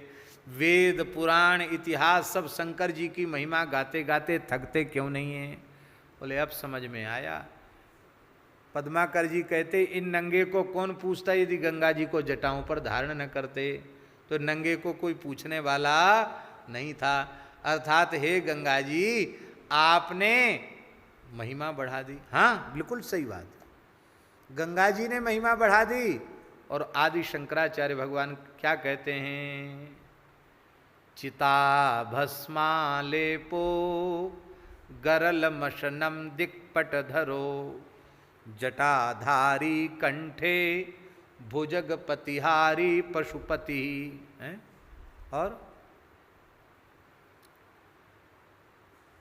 वेद पुराण इतिहास सब शंकर जी की महिमा गाते गाते थकते क्यों नहीं हैं? बोले अब समझ में आया। पद्माकर जी कहते, इन नंगे को कौन पूछता यदि गंगा जी को जटाओं पर धारण न करते? तो नंगे को कोई पूछने वाला नहीं था। अर्थात हे गंगा जी, आपने महिमा बढ़ा दी। हाँ, बिल्कुल सही बात है, गंगा जी ने महिमा बढ़ा दी। और आदि शंकराचार्य भगवान क्या कहते हैं? चिता भस्मा लेपो गरल मशनम दिक्पट धरो, जटाधारी कंठे भुजग पतिहारी पशुपति। और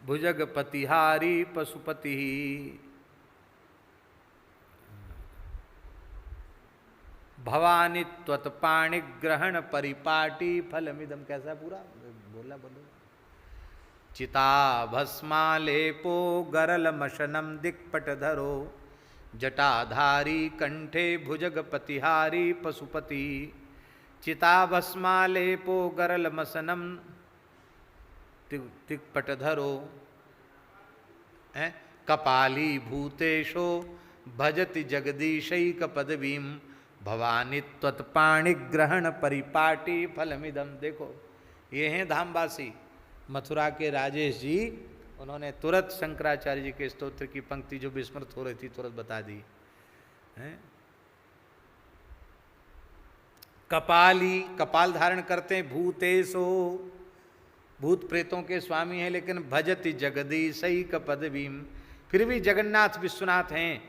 भुजग पतिहारी पशुपति, भवानी त्वत्पाणि ग्रहण परिपाटी फलमिदम। कैसा पूरा बोलो। चिता भस्मा लेपो गरल मशनम दिक्पट धरो, जटाधारी कंठे भुजग पतिहारी पशुपति। चिता भस्मा लेपो गरल मशनम दिक्पट धरो, कपाली भूतेशो भजति जगदीशैक पदवीम, भवानी त्वत्पाणि ग्रहण परिपाटी फलमिदम। देखो, ये हैं धामवासी मथुरा के राजेश जी, उन्होंने तुरंत शंकराचार्य जी के स्तोत्र की पंक्ति जो विस्मृत हो रही थी तुरंत बता दी है। कपाली, कपाल धारण करते हैं, भूतेशो, भूत प्रेतों के स्वामी हैं, लेकिन भजति जगदीशैक पदवीम, फिर भी जगन्नाथ विश्वनाथ हैं।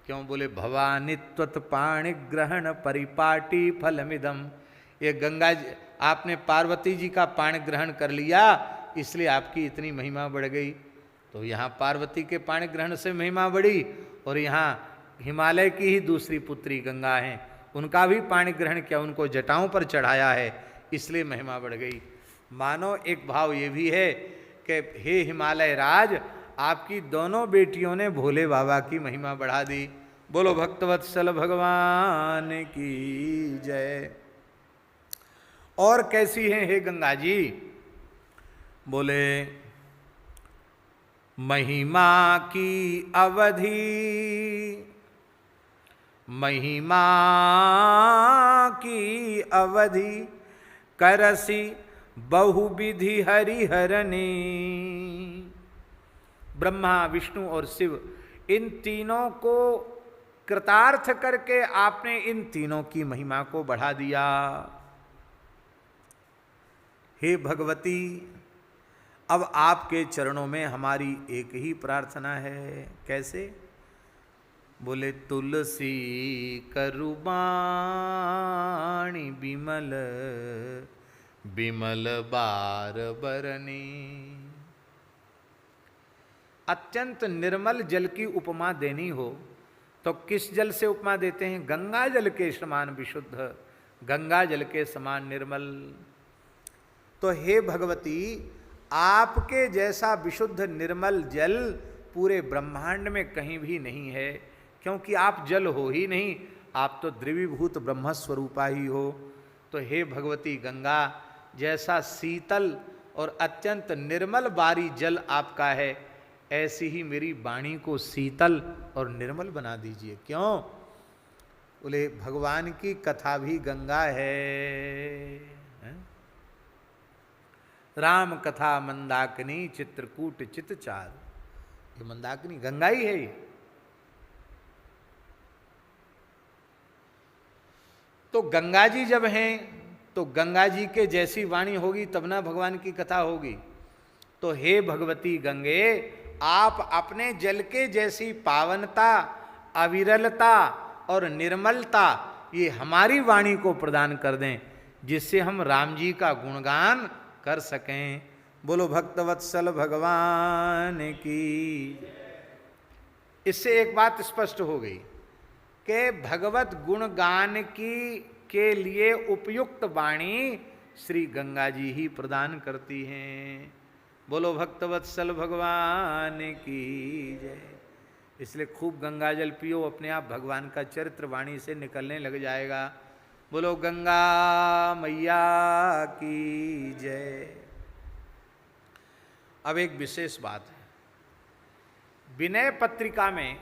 क्यों? बोले भवानी त्वत्पाणि ग्रहण परिपाटी फलमिदम। ये गंगा जी, आपने पार्वती जी का पाणी ग्रहण कर लिया, इसलिए आपकी इतनी महिमा बढ़ गई। तो यहाँ पार्वती के पाणी ग्रहण से महिमा बढ़ी, और यहाँ हिमालय की ही दूसरी पुत्री गंगा हैं, उनका भी पाणी ग्रहण किया, उनको जटाओं पर चढ़ाया है, इसलिए महिमा बढ़ गई। मानो एक भाव ये भी है कि हे हिमालय राज, आपकी दोनों बेटियों ने भोले बाबा की महिमा बढ़ा दी। बोलो भक्तवत्सल भगवान की जय। और कैसी हैं हे गंगा जी? बोले महिमा की अवधि, महिमा की अवधि, करसी बहुविधि हरिहरनी। ब्रह्मा, विष्णु और शिव, इन तीनों को कृतार्थ करके आपने इन तीनों की महिमा को बढ़ा दिया। हे भगवती, अब आपके चरणों में हमारी एक ही प्रार्थना है। कैसे? बोले तुलसी करुबाणी बिमल, बिमल बार बरनी। अत्यंत निर्मल जल की उपमा देनी हो तो किस जल से उपमा देते हैं? गंगा जल के समान विशुद्ध, गंगा जल के समान निर्मल। तो हे भगवती, आपके जैसा विशुद्ध निर्मल जल पूरे ब्रह्मांड में कहीं भी नहीं है, क्योंकि आप जल हो ही नहीं, आप तो द्रवीभूत ब्रह्म स्वरूपा ही हो। तो हे भगवती गंगा, जैसा शीतल और अत्यंत निर्मल बारी जल आपका है, ऐसी ही मेरी वाणी को शीतल और निर्मल बना दीजिए। क्यों? बोले भगवान की कथा भी गंगा है। राम कथा मंदाकिनी चित्रकूट चित चारु, ये मंदाकिनी गंगा ही है। तो गंगा जी जब हैं तो गंगा जी के जैसी वाणी होगी तब ना भगवान की कथा होगी। तो हे भगवती गंगे, आप अपने जल के जैसी पावनता, अविरलता और निर्मलता ये हमारी वाणी को प्रदान कर दें, जिससे हम राम जी का गुणगान कर सकें। बोलो भक्तवत्सल भगवान की। इससे एक बात स्पष्ट हो गई कि भगवत गुणगान की के लिए उपयुक्त वाणी श्री गंगा जी ही प्रदान करती हैं। बोलो भक्तवत्सल भगवान की जय। इसलिए खूब गंगा जल पियो, अपने आप भगवान का चरित्र वाणी से निकलने लग जाएगा। बोलो गंगा मैया की जय। अब एक विशेष बात है, विनय पत्रिका में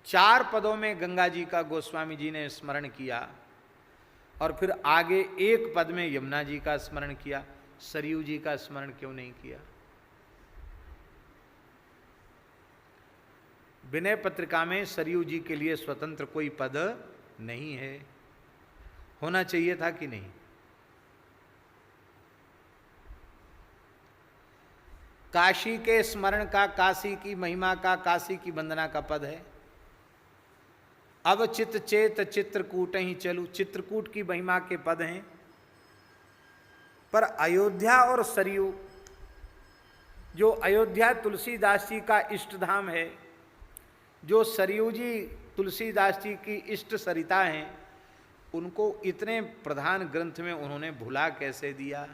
4 पदों में गंगा जी का गोस्वामी जी ने स्मरण किया और फिर आगे 1 पद में यमुना जी का स्मरण किया। सरयू जी का स्मरण क्यों नहीं किया? विनय पत्रिका में सरयू जी के लिए स्वतंत्र कोई पद नहीं है। होना चाहिए था कि नहीं? काशी के स्मरण का, काशी की महिमा का, काशी की वंदना का पद है। अब चित चेत चित्रकूट ही चलू, चित्रकूट की महिमा के पद हैं। पर अयोध्या और सरयू, जो अयोध्या तुलसीदास जी का इष्ट धाम है, जो सरयू जी तुलसीदास जी की इष्ट सरिता हैं, उनको इतने प्रधान ग्रंथ में उन्होंने भुला कैसे दिया?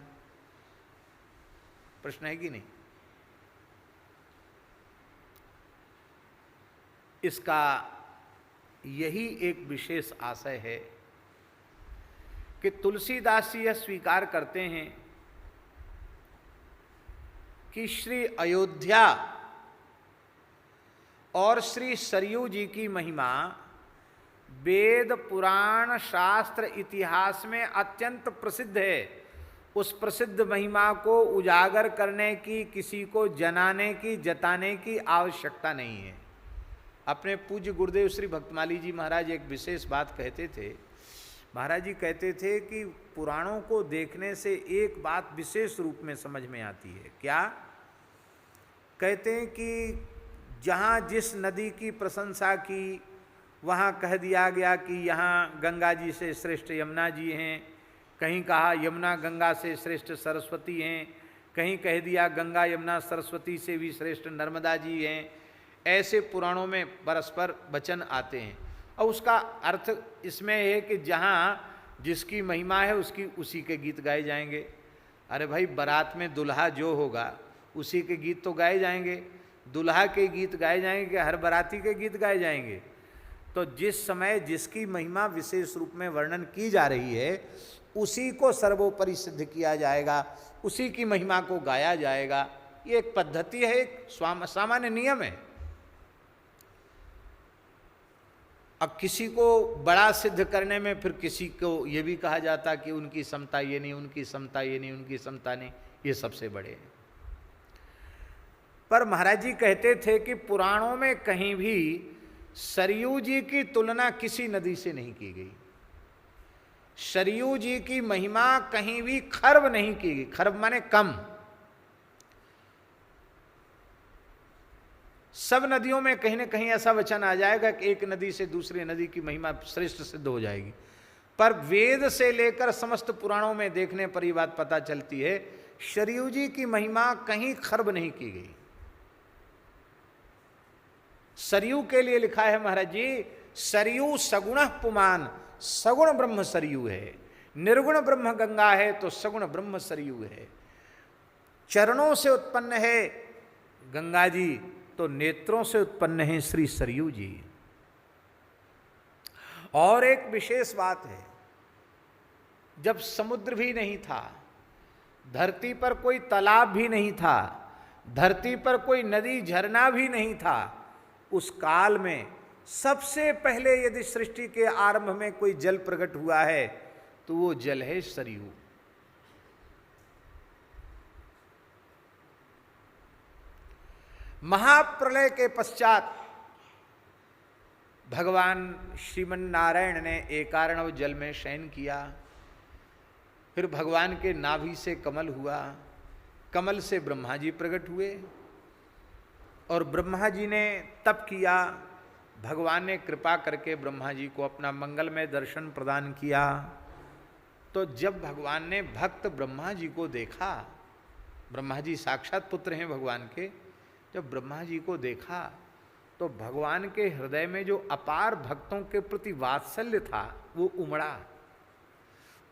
प्रश्न है कि नहीं? इसका यही एक विशेष आशय है कि तुलसीदास जी यह स्वीकार करते हैं कि श्री अयोध्या और श्री सरयू जी की महिमा वेद पुराण शास्त्र इतिहास में अत्यंत प्रसिद्ध है। उस प्रसिद्ध महिमा को उजागर करने की, किसी को जनाने की, जताने की आवश्यकता नहीं है। अपने पूज्य गुरुदेव श्री भक्तमाली जी महाराज एक विशेष बात कहते थे। महाराज जी कहते थे कि पुराणों को देखने से एक बात विशेष रूप में समझ में आती है। क्या? कहते हैं कि जहाँ जिस नदी की प्रशंसा की, वहाँ कह दिया गया कि यहाँ गंगा जी से श्रेष्ठ यमुना जी हैं, कहीं कहा यमुना गंगा से श्रेष्ठ सरस्वती हैं, कहीं कह दिया गंगा यमुना सरस्वती से भी श्रेष्ठ नर्मदा जी हैं। ऐसे पुराणों में परस्पर वचन आते हैं और उसका अर्थ इसमें है कि जहाँ जिसकी महिमा है उसकी उसी के गीत गाए जाएंगे। अरे भाई, बारात में दुल्हा जो होगा उसी के गीत तो गाए जाएंगे। दुल्हा के गीत गाए जाएंगे, हर बाराती के गीत गाए जाएंगे। तो जिस समय जिसकी महिमा विशेष रूप में वर्णन की जा रही है उसी को सर्वोपरि सिद्ध किया जाएगा, उसी की महिमा को गाया जाएगा। ये एक पद्धति है, एक सामान्य नियम है। अब किसी को बड़ा सिद्ध करने में फिर किसी को ये भी कहा जाता कि उनकी समता ये नहीं, उनकी समता ये नहीं, उनकी समता नहीं, ये सबसे बड़े हैं। पर महाराज जी कहते थे कि पुराणों में कहीं भी सरयू जी की तुलना किसी नदी से नहीं की गई। सरयू जी की महिमा कहीं भी खर्व नहीं की गई। खर्व माने कम। सब नदियों में कहीं ना कहीं ऐसा वचन आ जाएगा कि एक नदी से दूसरी नदी की महिमा श्रेष्ठ सिद्ध हो जाएगी। पर वेद से लेकर समस्त पुराणों में देखने पर यह बात पता चलती है, सरयू जी की महिमा कहीं खर्व नहीं की गई। सरयू के लिए लिखा है महाराज जी, सरयू सगुण पुमान, सगुण ब्रह्म सरयू है। निर्गुण ब्रह्म गंगा है तो सगुण ब्रह्म सरयू है। चरणों से उत्पन्न है गंगा जी तो नेत्रों से उत्पन्न है श्री सरयू जी। और एक विशेष बात है, जब समुद्र भी नहीं था, धरती पर कोई तालाब भी नहीं था, धरती पर कोई नदी झरना भी नहीं था, उस काल में सबसे पहले यदि सृष्टि के आरंभ में कोई जल प्रकट हुआ है तो वो जल है सरयू। महाप्रलय के पश्चात भगवान श्रीमन नारायण ने एकारणव जल में शयन किया। फिर भगवान के नाभि से कमल हुआ, कमल से ब्रह्मा जी प्रकट हुए और ब्रह्मा जी ने तप किया। भगवान ने कृपा करके ब्रह्मा जी को अपना मंगलमय दर्शन प्रदान किया। तो जब भगवान ने भक्त ब्रह्मा जी को देखा, ब्रह्मा जी साक्षात पुत्र हैं भगवान के, जब ब्रह्मा जी को देखा तो भगवान के हृदय में जो अपार भक्तों के प्रति वात्सल्य था वो उमड़ा,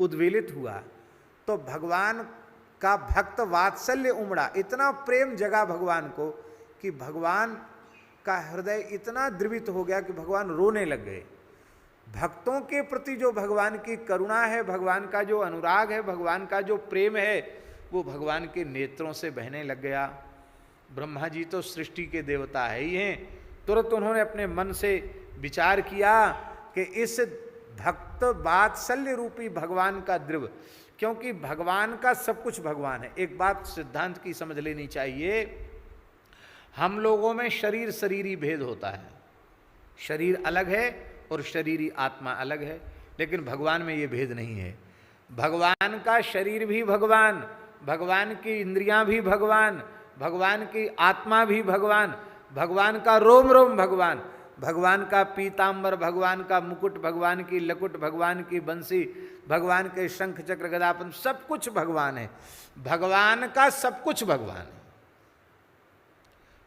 उद्वेलित हुआ। तो भगवान का भक्त वात्सल्य उमड़ा, इतना प्रेम जगा भगवान को कि भगवान का हृदय इतना द्रवित हो गया कि भगवान रोने लग गए। भक्तों के प्रति जो भगवान की करुणा है, भगवान का जो अनुराग है, भगवान का जो प्रेम है, वो भगवान के नेत्रों से बहने लग गया। ब्रह्मा जी तो सृष्टि के देवता है ही हैं। तुरंत उन्होंने अपने मन से विचार किया कि इस भक्त वात्सल्य रूपी भगवान का द्रव, क्योंकि भगवान का सब कुछ भगवान है। एक बात सिद्धांत की समझ लेनी चाहिए, हम लोगों में शरीर शरीरी भेद होता है, शरीर अलग है और शरीरी आत्मा अलग है, लेकिन भगवान में ये भेद नहीं है। भगवान का शरीर भी भगवान, भगवान की इंद्रियां भी भगवान, भगवान की आत्मा भी भगवान, भगवान का रोम रोम भगवान, भगवान का पीतांबर, भगवान का मुकुट, भगवान की लकुट, भगवान की बंसी, भगवान के शंख चक्र गदापन, सब कुछ भगवान है। भगवान का सब कुछ भगवान है,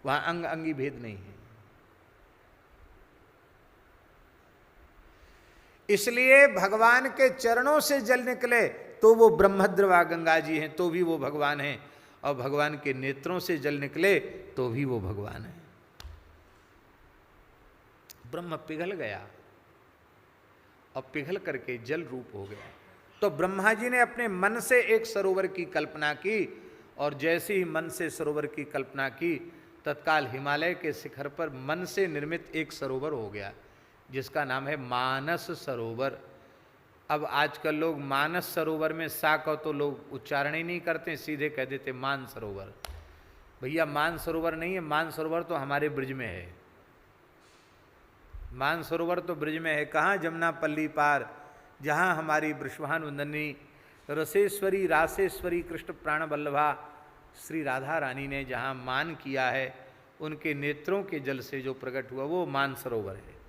वहां अंग अंगी भेद नहीं है। इसलिए भगवान के चरणों से जल निकले तो वो ब्रह्मद्रवा गंगा जी हैं, तो भी वो भगवान हैं, और भगवान के नेत्रों से जल निकले तो भी वो भगवान है। ब्रह्म पिघल गया और पिघल करके जल रूप हो गया। तो ब्रह्मा जी ने अपने मन से एक सरोवर की कल्पना की, और जैसे ही मन से सरोवर की कल्पना की, तत्काल हिमालय के शिखर पर मन से निर्मित एक सरोवर हो गया, जिसका नाम है मानस सरोवर। अब आजकल लोग मानस सरोवर में सा कहो तो लोग उच्चारण ही नहीं करते, सीधे कह देते मान सरोवर। भैया मान सरोवर नहीं है, मान सरोवर तो हमारे ब्रिज में है। मान सरोवर तो ब्रिज में है, कहाँ? जमुना पल्ली पार, जहाँ हमारी वृषभानुवंदनी रसेश्वरी रासेश्वरी कृष्ण प्राण वल्लभा श्री राधा रानी ने जहाँ मान किया है, उनके नेत्रों के जल से जो प्रकट हुआ वो मान सरोवर है।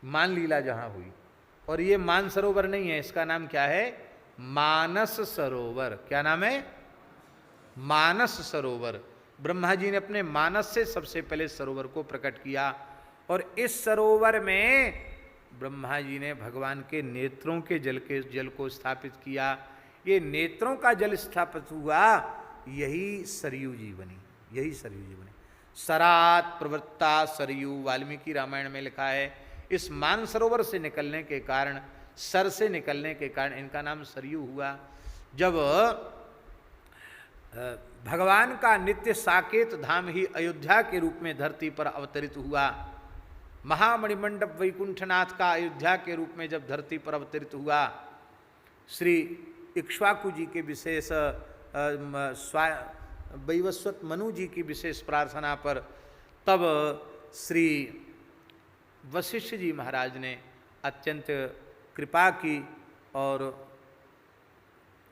मान लीला जहाँ हुई, और ये मान सरोवर नहीं है, इसका नाम क्या है? मानस सरोवर। क्या नाम है? मानस सरोवर। ब्रह्मा जी ने अपने मानस से सबसे पहले सरोवर को प्रकट किया, और इस सरोवर में ब्रह्मा जी ने भगवान के नेत्रों के जल को स्थापित किया। ये नेत्रों का जल स्थापित हुआ, यही सरयू जी बनी, यही सरयू जी बनी। सरात प्रवृत्ता सरयू, वाल्मीकि रामायण में लिखा है। इस मान सरोवर से निकलने के कारण, सर से निकलने के कारण इनका नाम सरयू हुआ। जब भगवान का नित्य साकेत धाम ही अयोध्या के रूप में धरती पर अवतरित हुआ, महामणिमंडप वैकुंठनाथ का अयोध्या के रूप में जब धरती पर अवतरित हुआ, श्री इक्ष्वाकु जी के विशेष वैवस्वत मनु जी की विशेष प्रार्थना पर, तब श्री वशिष्ठ जी महाराज ने अत्यंत कृपा की, और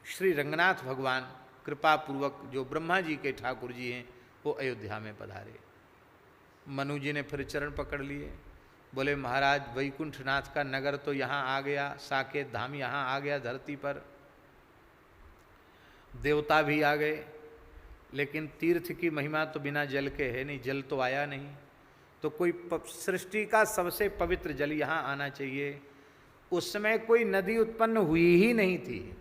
श्री रंगनाथ भगवान कृपा पूर्वक जो ब्रह्मा जी के ठाकुर जी हैं वो अयोध्या में पधारे। मनु जी ने फिर चरण पकड़ लिए, बोले महाराज वैकुंठनाथ का नगर तो यहाँ आ गया, साकेत धाम यहाँ आ गया धरती पर, देवता भी आ गए, लेकिन तीर्थ की महिमा तो बिना जल के है नहीं, जल तो आया नहीं, तो कोई सृष्टि का सबसे पवित्र जल यहाँ आना चाहिए। उस समय कोई नदी उत्पन्न हुई ही नहीं थी,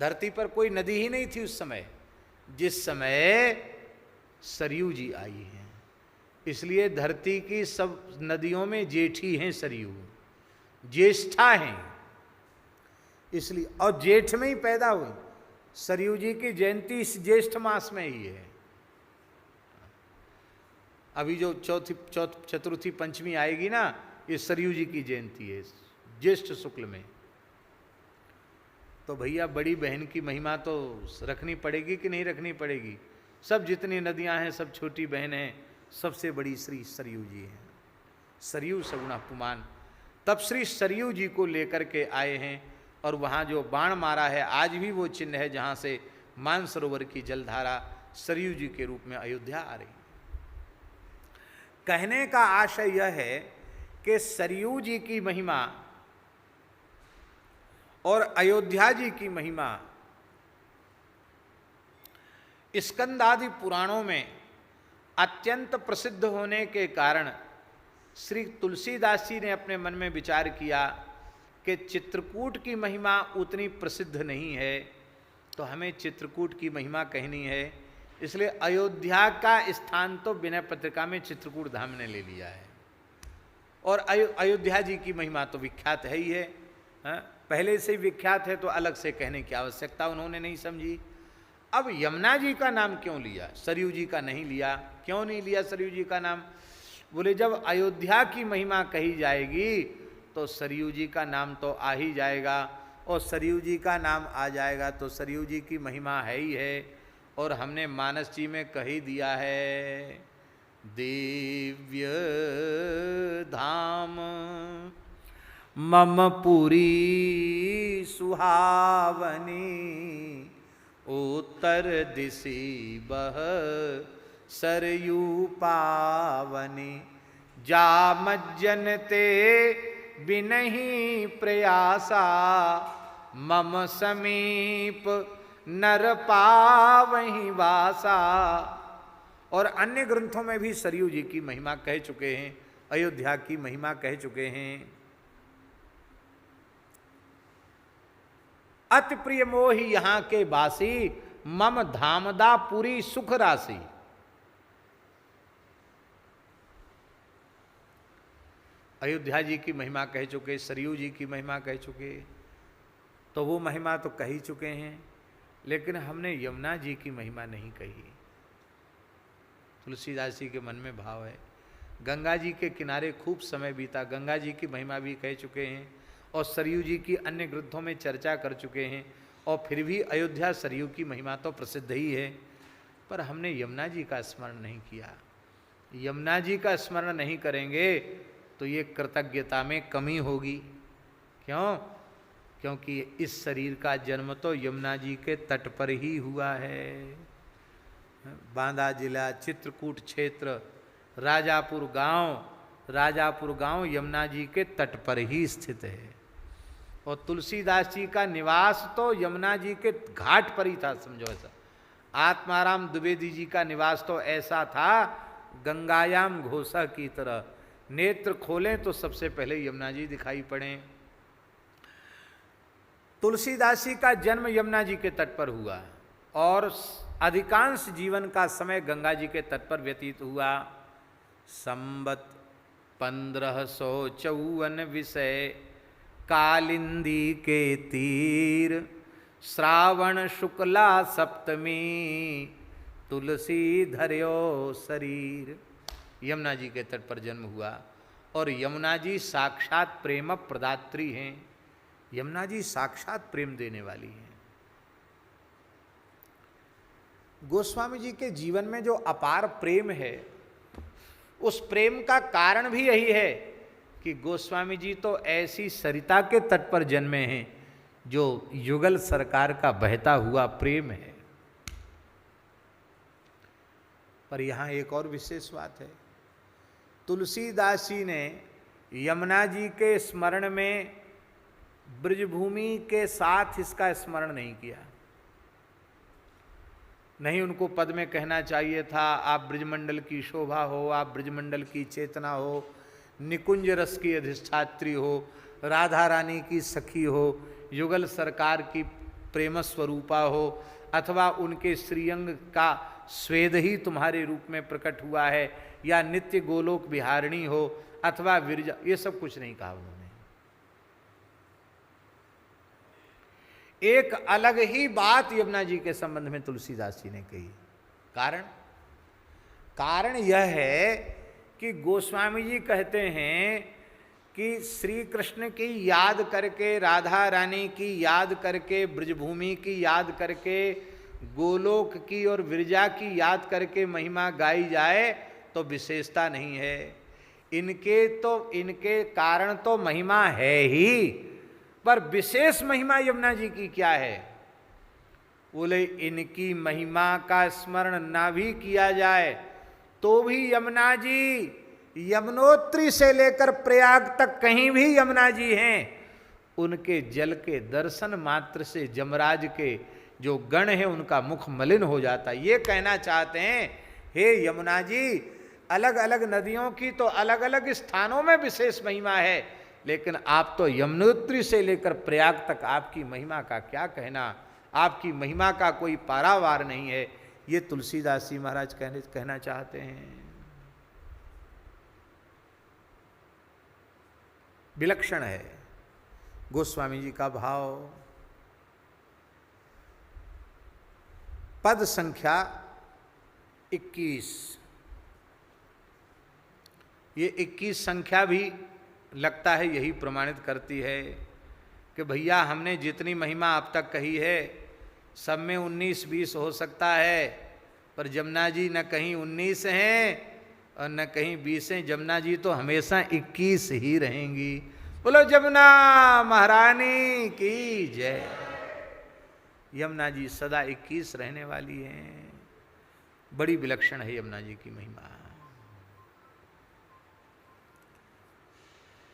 धरती पर कोई नदी ही नहीं थी उस समय, जिस समय सरयू जी आई हैं। इसलिए धरती की सब नदियों में जेठी हैं सरयू, ज्येष्ठा हैं इसलिए, और जेठ में ही पैदा हुई। सरयू जी की जयंती इस ज्येष्ठ मास में ही है। अभी जो चतुर्थी पंचमी आएगी ना, ये सरयू जी की जयंती है ज्येष्ठ शुक्ल में। तो भैया बड़ी बहन की महिमा तो रखनी पड़ेगी कि नहीं रखनी पड़ेगी? सब जितनी नदियां हैं सब छोटी बहन हैं, सबसे बड़ी श्री सरयू जी हैं। सरयू सगुणा पुमान, तब श्री सरयू जी को लेकर के आए हैं। और वहाँ जो बाण मारा है, आज भी वो चिन्ह है जहाँ से मानसरोवर की जलधारा सरयू जी के रूप में अयोध्या आ रही है। कहने का आशय यह है कि सरयू जी की महिमा और अयोध्या जी की महिमा स्कंद आदि पुराणों में अत्यंत प्रसिद्ध होने के कारण श्री तुलसीदास जी ने अपने मन में विचार किया कि चित्रकूट की महिमा उतनी प्रसिद्ध नहीं है, तो हमें चित्रकूट की महिमा कहनी है। इसलिए अयोध्या का स्थान तो विनय पत्रिका में चित्रकूट धाम ने ले लिया है, और अयोध्या जी की महिमा तो विख्यात है ही है, पहले से विख्यात है, तो अलग से कहने की आवश्यकता उन्होंने नहीं समझी। अब यमुना जी का नाम क्यों लिया, सरयू जी का नहीं लिया? क्यों नहीं लिया सरयू जी का नाम? बोले जब अयोध्या की महिमा कही जाएगी तो सरयू जी का नाम तो आ ही जाएगा, और सरयू जी का नाम आ जाएगा तो सरयू जी की महिमा है ही है। और हमने मानस जी में कह ही दिया है, दिव्य धाम मम पुरी सुहावनी, उत्तर दिशि बह सरयू पावनी, जा मज्जन ते बिनहि प्रयासा, मम समीप नर पावहि वासा। और अन्य ग्रंथों में भी सरयू जी की महिमा कह चुके हैं, अयोध्या की महिमा कह चुके हैं। अति प्रिय मोहि यहाँ के बासी, मम धामदा पुरी सुख राशि। अयोध्या जी की महिमा कह चुके, सरयू जी की महिमा कह चुके, तो वो महिमा तो कह ही चुके हैं, लेकिन हमने यमुना जी की महिमा नहीं कही। तुलसीदास जी के मन में भाव है, गंगा जी के किनारे खूब समय बीता, गंगा जी की महिमा भी कह चुके हैं, और सरयू जी की अन्य ग्रंथों में चर्चा कर चुके हैं, और फिर भी अयोध्या सरयू की महिमा तो प्रसिद्ध ही है, पर हमने यमुना जी का स्मरण नहीं किया। यमुना जी का स्मरण नहीं करेंगे तो ये कृतज्ञता में कमी होगी। क्यों? क्योंकि इस शरीर का जन्म तो यमुना जी के तट पर ही हुआ है। बांदा जिला, चित्रकूट क्षेत्र, राजापुर गांव यमुना जी के तट पर ही स्थित है, और तुलसीदास जी का निवास तो यमुना जी के घाट पर ही था, समझो ऐसा। आत्माराम द्विवेदी जी का निवास तो ऐसा था, गंगायाम घोषा की तरह, नेत्र खोलें तो सबसे पहले यमुना जी दिखाई पड़े। तुलसीदास जी का जन्म यमुना जी के तट पर हुआ, और अधिकांश जीवन का समय गंगा जी के तट पर व्यतीत हुआ। संबत 1554 विषय कालिंदी के तीर, श्रावण शुक्ला सप्तमी तुलसी धर्यो शरीर। यमुना जी के तट पर जन्म हुआ, और यमुना जी साक्षात प्रेम प्रदात्री हैं। यमुना जी साक्षात प्रेम देने वाली हैं। गोस्वामी जी के जीवन में जो अपार प्रेम है, उस प्रेम का कारण भी यही है कि गोस्वामी जी तो ऐसी सरिता के तट पर जन्मे हैं जो युगल सरकार का बहता हुआ प्रेम है। पर यहाँ एक और विशेष बात है, तुलसीदास जी ने यमुना जी के स्मरण में ब्रजभूमि के साथ इसका स्मरण नहीं किया। नहीं उनको पद में कहना चाहिए था आप ब्रजमंडल की शोभा हो, आप ब्रजमंडल की चेतना हो, निकुंज रस की अधिष्ठात्री हो, राधा रानी की सखी हो, युगल सरकार की प्रेम स्वरूपा हो, अथवा उनके श्रीअंग का स्वेद ही तुम्हारे रूप में प्रकट हुआ है, या नित्य गोलोक विहारिणी हो, अथवा विरजा, ये सब कुछ नहीं कहा उन्होंने। एक अलग ही बात यमुना जी के संबंध में तुलसीदास जी ने कही। कारण यह है कि गोस्वामी जी कहते हैं कि श्री कृष्ण की याद करके, राधा रानी की याद करके, ब्रजभूमि की याद करके, गोलोक की और विरजा की याद करके महिमा गाई जाए तो विशेषता नहीं है। इनके कारण तो महिमा है ही, पर विशेष महिमा यमुना जी की क्या है? बोले इनकी महिमा का स्मरण ना भी किया जाए तो भी यमुना जी, यमुनोत्री से लेकर प्रयाग तक कहीं भी यमुना जी हैं, उनके जल के दर्शन मात्र से जमराज के जो गण हैं उनका मुख मलिन हो जाता। ये कहना चाहते हैं हे यमुना जी, अलग अलग नदियों की तो अलग अलग स्थानों में विशेष महिमा है, लेकिन आप तो यमुनोत्री से लेकर प्रयाग तक आपकी महिमा का क्या कहना, आपकी महिमा का कोई पारावार नहीं है। ये तुलसीदास जी महाराज कहना चाहते हैं। विलक्षण है गोस्वामी जी का भाव। पद संख्या 21, ये 21 संख्या भी लगता है यही प्रमाणित करती है कि भैया हमने जितनी महिमा अब तक कही है सब में 19-20 हो सकता है, पर जमुना जी न कहीं 19 हैं और न कहीं 20 हैं, जमुना जी तो हमेशा 21 ही रहेंगी। बोलो जमुना महारानी की जय। यमुना जी सदा 21 रहने वाली हैं। बड़ी विलक्षण है यमुना जी की महिमा।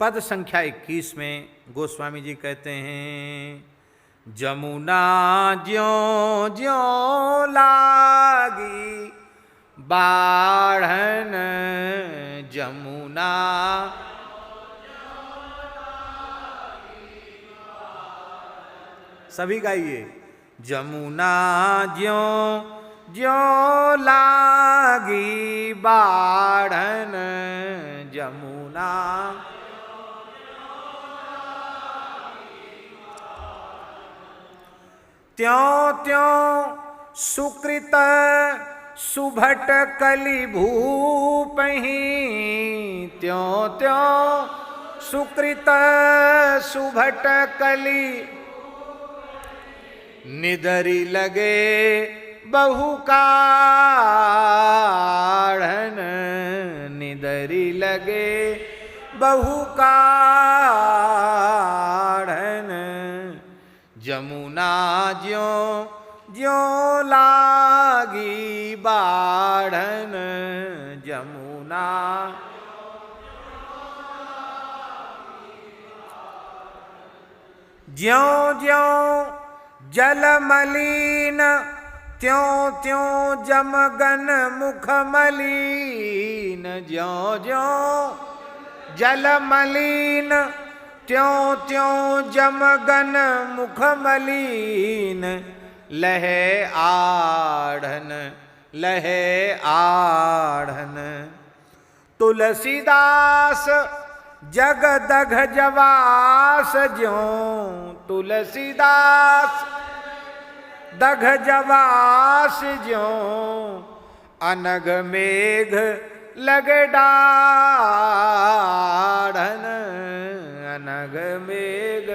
पद संख्या 21 में गोस्वामी जी कहते हैं, जमुना ज्यों ज्यों लागी बाढ़न, जमुना सभी गाइए, जमुना ज्यों ज्यों लागी बाढ़न, जमुना त्यों त्यों सुकृत सुभट कलि भूपहि, त्यों त्यों सुकृत सुभट कलि निदरी लगे बहुकाढ़न, निदरी लगे बहुकाढ़न, जमुना ज्यों ज्यों लागी बाढ़न, जमुना ज्यों ज्यों जल मलिन, त्यों त्यों जमगन मुख मलिन, ज्यों ज्यों जल मलिन, त्यों त्यों जमगन मुख मलिन, लहे आढ़न, लहे आढ़न, तुलसीदास जग दघ जवास ज्यों, तुलसीदास दघ जवास ज्यों, अनग मेघ लगे डाढ़न, अनग मेघ,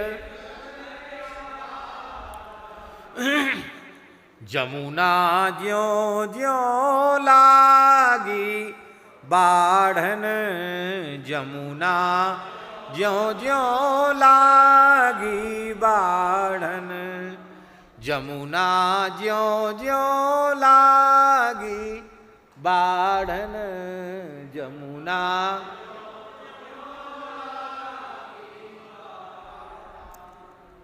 जमुना ज्यों ज्यों लागी बाढ़न, जमुना ज्यों ज्यों लागी बाढ़न, जमुना ज्यों ज्यों लागी बाढ़न, जमुना।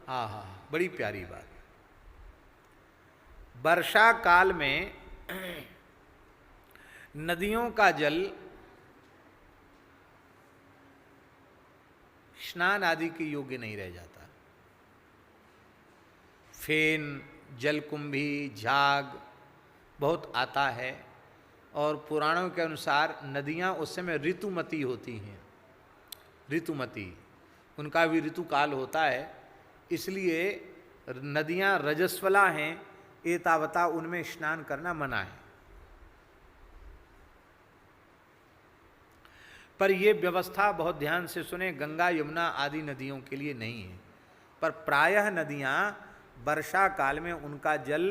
हाँ हाँ, बड़ी प्यारी बात। वर्षा काल में नदियों का जल स्नान आदि के योग्य नहीं रह जाता। फेन, जलकुंभी, झाग बहुत आता है और पुराणों के अनुसार नदियां उस समय ऋतुमती होती हैं। ऋतुमती, उनका भी ऋतु काल होता है, इसलिए नदियां रजस्वला हैं, एतावता उनमें स्नान करना मना है। पर यह व्यवस्था बहुत ध्यान से सुने, गंगा यमुना आदि नदियों के लिए नहीं है। पर प्रायः नदियां वर्षा काल में उनका जल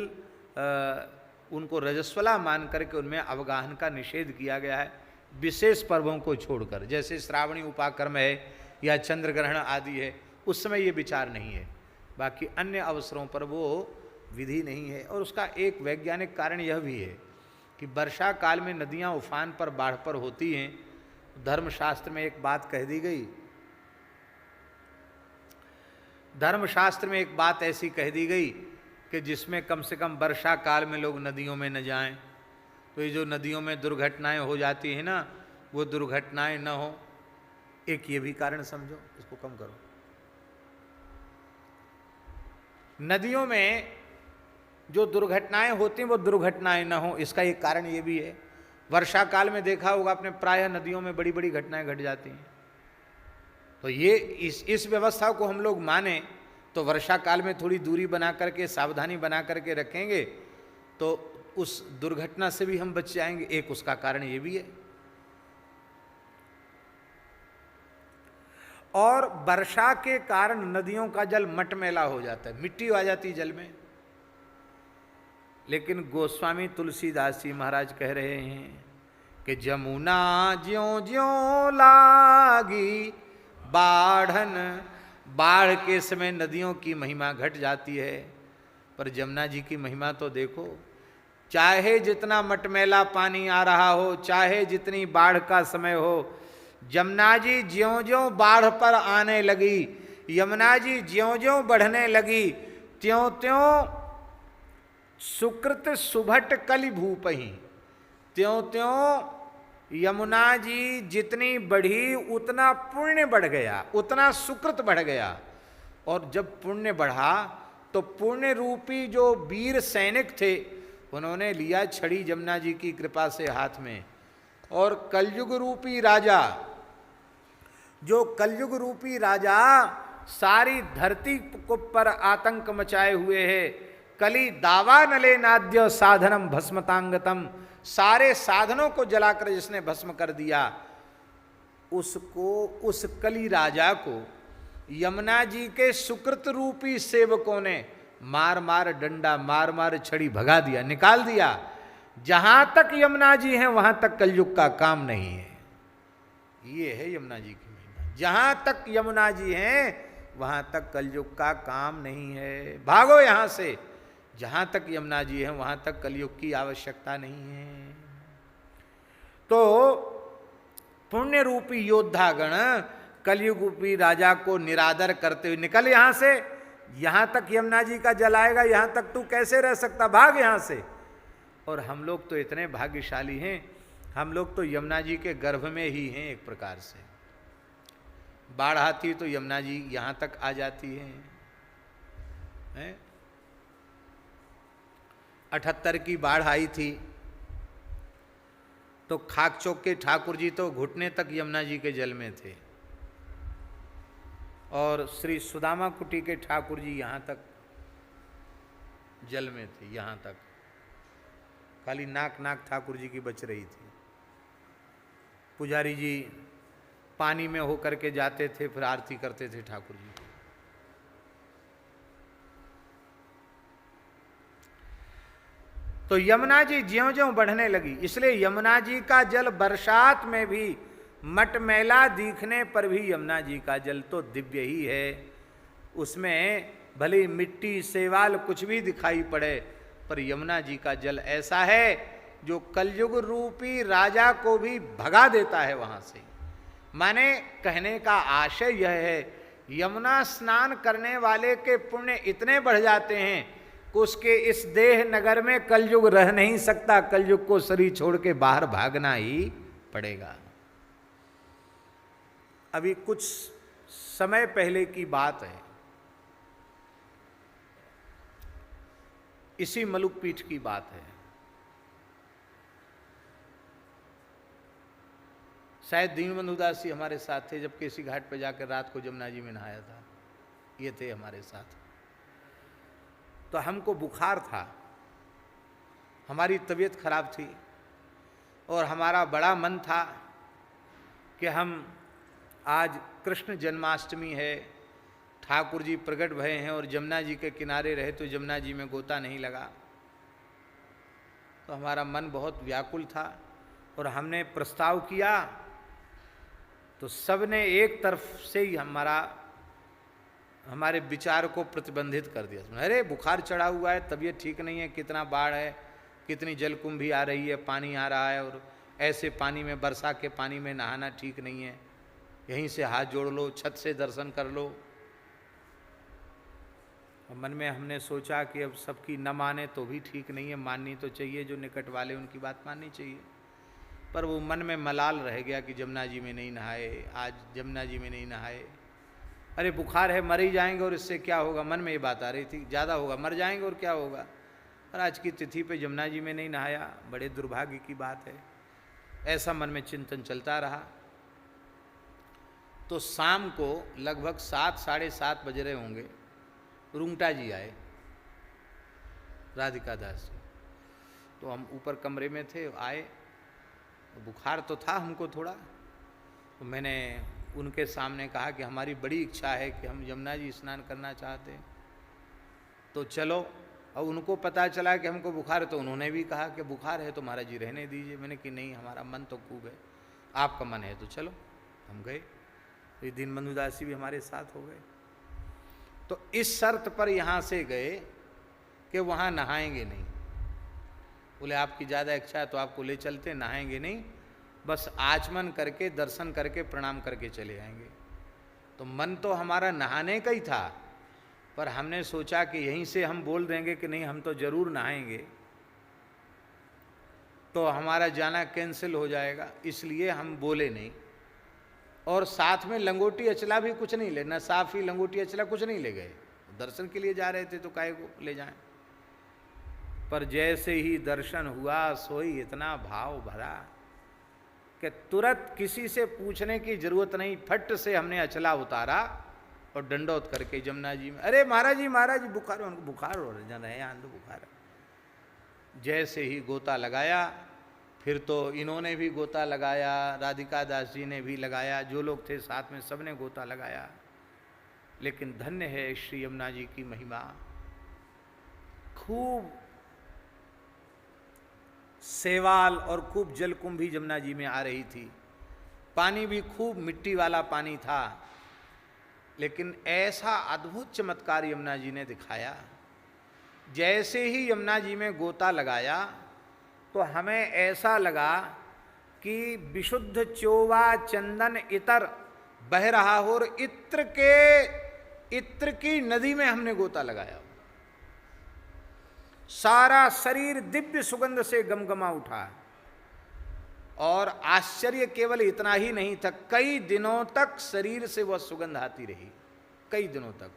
उनको रजस्वला मान करके उनमें अवगाहन का निषेध किया गया है, विशेष पर्वों को छोड़कर। जैसे श्रावणी उपाकर्म है या चंद्र ग्रहण आदि है, उस समय ये विचार नहीं है। बाकी अन्य अवसरों पर वो विधि नहीं है। और उसका एक वैज्ञानिक कारण यह भी है कि वर्षा काल में नदियां उफान पर, बाढ़ पर होती हैं। धर्मशास्त्र में एक बात कह दी गई, धर्मशास्त्र में एक बात ऐसी कह दी गई कि जिसमें कम से कम वर्षा काल में लोग नदियों में न जाएं। तो ये जो नदियों में दुर्घटनाएं हो जाती हैं ना, वो दुर्घटनाएं न हो, एक ये भी कारण समझो, इसको कम करो। नदियों में जो दुर्घटनाएं होती हैं वो दुर्घटनाएं न हो, इसका एक कारण ये भी है। वर्षा काल में देखा होगा आपने, प्रायः नदियों में बड़ी बड़ी घटनाएं घट जाती हैं। तो ये इस व्यवस्था को हम लोग माने तो वर्षा काल में थोड़ी दूरी बना करके, सावधानी बना करके रखेंगे तो उस दुर्घटना से भी हम बच जाएंगे। एक उसका कारण ये भी है। और वर्षा के कारण नदियों का जल मटमैला हो जाता है, मिट्टी आ जाती जल में। लेकिन गोस्वामी तुलसीदास जी महाराज कह रहे हैं कि जमुना ज्यों ज्यों लागी बाढ़न, बाढ़ के समय नदियों की महिमा घट जाती है। पर जमुना जी की महिमा तो देखो, चाहे जितना मटमैला पानी आ रहा हो, चाहे जितनी बाढ़ का समय हो, यमुना जी ज्यों ज्यों बाढ़ पर आने लगी, यमुना जी ज्यों ज्यों बढ़ने लगी, त्यों त्यों सुकृत सुभट कलि भूपहि, त्यों त्यों यमुना जी जितनी बढ़ी उतना पुण्य बढ़ गया, उतना सुकृत बढ़ गया। और जब पुण्य बढ़ा तो पुण्य रूपी जो वीर सैनिक थे, उन्होंने लिया छड़ी यमुना जी की कृपा से हाथ में। और कलयुग रूपी राजा, जो कलयुग रूपी राजा सारी धरती को पर आतंक मचाए हुए है, कली दावा नले नाद्य साधनम भस्मतांगतम, सारे साधनों को जलाकर जिसने भस्म कर दिया, उसको, उस कली राजा को यमुना जी के सुकृत रूपी सेवकों ने मार मार डंडा, मार मार छड़ी भगा दिया, निकाल दिया। जहां तक यमुना जी हैं वहां तक कलयुग का काम नहीं है। ये है यमुना जी की महिमा। जहां तक यमुना जी हैं वहां तक कलयुग का काम नहीं है। भागो यहां से, जहां तक यमुना जी हैं वहां तक कलयुग की आवश्यकता नहीं है। तो पुण्य रूपी योद्धागण कलयुग रूपी राजा को निरादर करते हुए, निकल यहां से, यहां तक यमुना जी का जल आएगा, यहां तक तू कैसे रह सकता, भाग यहां से। और हम लोग तो इतने भाग्यशाली हैं, हम लोग तो यमुना जी के गर्भ में ही हैं। एक प्रकार से बाढ़ आती तो यमुना जी यहां तक आ जाती है। 78 की बाढ़ आई थी तो खाकचौक के ठाकुर जी तो घुटने तक यमुना जी के जल में थे, और श्री सुदामा कुटी के ठाकुर जी यहाँ तक जल में थे, यहाँ तक खाली नाक ठाकुर जी की बच रही थी। पुजारी जी पानी में होकर के जाते थे, फिर आरती करते थे ठाकुर जी। तो यमुना जी ज्यों ज्यों बढ़ने लगी, इसलिए यमुना जी का जल बरसात में भी मटमैला दिखने पर भी यमुना जी का जल तो दिव्य ही है। उसमें भले मिट्टी शैवाल कुछ भी दिखाई पड़े, पर यमुना जी का जल ऐसा है जो कलयुग रूपी राजा को भी भगा देता है वहां से। माने कहने का आशय यह है, यमुना स्नान करने वाले के पुण्य इतने बढ़ जाते हैं को उसके इस देह नगर में कलयुग रह नहीं सकता, कलयुग को शरीर छोड़ के बाहर भागना ही पड़ेगा। अभी कुछ समय पहले की बात है, इसी मलुक पीठ की बात है। शायद दीनबंधु दास जी हमारे साथ थे जब केसी घाट पर जाकर रात को जमुना जी में नहाया था, ये थे हमारे साथ। तो हमको बुखार था, हमारी तबीयत खराब थी और हमारा बड़ा मन था कि हम आज कृष्ण जन्माष्टमी है, ठाकुर जी प्रकट भये हैं और जमुना जी के किनारे रहे तो जमुना जी में गोता नहीं लगा। तो हमारा मन बहुत व्याकुल था और हमने प्रस्ताव किया तो सबने एक तरफ से ही हमारे विचार को प्रतिबंधित कर दिया। अरे बुखार चढ़ा हुआ है, तबीयत ठीक नहीं है, कितना बाढ़ है, कितनी जलकुंभी आ रही है, पानी आ रहा है और ऐसे पानी में, वर्षा के पानी में नहाना ठीक नहीं है, यहीं से हाथ जोड़ लो, छत से दर्शन कर लो। और मन में हमने सोचा कि अब सबकी न माने तो भी ठीक नहीं है, माननी तो चाहिए, जो निकट वाले उनकी बात माननी चाहिए। पर वो मन में मलाल रह गया कि जमुना जी में नहीं नहाए, आज जमुना जी में नहीं नहाए, अरे बुखार है, मर ही जाएंगे और इससे क्या होगा, मन में ये बात आ रही थी, ज़्यादा होगा, मर जाएंगे और क्या होगा। और आज की तिथि पे जमुना जी में नहीं नहाया, बड़े दुर्भाग्य की बात है। ऐसा मन में चिंतन चलता रहा। तो शाम को लगभग 7 साढ़े 7 बज रहे होंगे, रुंगटा जी आए, राधिका दास जी। तो हम ऊपर कमरे में थे, आए, बुखार तो था हमको थोड़ा। तो मैंने उनके सामने कहा कि हमारी बड़ी इच्छा है कि हम यमुना जी स्नान करना चाहते हैं, तो चलो। और उनको पता चला कि हमको बुखार है तो उन्होंने भी कहा कि बुखार है तो महाराज जी रहने दीजिए। मैंने कि नहीं, हमारा मन तो खूब है, आपका मन है तो चलो। हम गए, तो दीनबंधु दास जी भी हमारे साथ हो गए। तो इस शर्त पर यहाँ से गए कि वहाँ नहाएंगे नहीं। बोले आपकी ज़्यादा इच्छा है तो आपको ले चलते, नहाएंगे नहीं, बस आचमन करके दर्शन करके प्रणाम करके चले आएंगे। तो मन तो हमारा नहाने का ही था, पर हमने सोचा कि यहीं से हम बोल देंगे कि नहीं हम तो जरूर नहाएंगे, तो हमारा जाना कैंसिल हो जाएगा, इसलिए हम बोले नहीं। और साथ में लंगोटी अचला भी कुछ नहीं ले, न साफी लंगोटी अचला कुछ नहीं ले गए। दर्शन के लिए जा रहे थे तो काहे को ले जाएं। पर जैसे ही दर्शन हुआ सोई इतना भाव भरा कि तुरंत किसी से पूछने की जरूरत नहीं, फट से हमने अचला उतारा और दंडोत करके जमुना जी में, अरे महाराज जी बुखार, उनको बुखार हो रहा है, यहाँ तो बुखार है। जैसे ही गोता लगाया, फिर तो इन्होंने भी गोता लगाया, राधिका दास जी ने भी लगाया, जो लोग थे साथ में सबने गोता लगाया। लेकिन धन्य है श्री यमुना जी की महिमा। खूब सेवाल और खूब जलकुंभी जमुना जी में आ रही थी, पानी भी खूब मिट्टी वाला पानी था। लेकिन ऐसा अद्भुत चमत्कार यमुना जी ने दिखाया, जैसे ही यमुना जी में गोता लगाया तो हमें ऐसा लगा कि विशुद्ध चोवा चंदन इतर बह रहा हो और इत्र की नदी में हमने गोता लगाया। सारा शरीर दिव्य सुगंध से गमगमा उठा। और आश्चर्य केवल इतना ही नहीं था, कई दिनों तक शरीर से वह सुगंध आती रही, कई दिनों तक।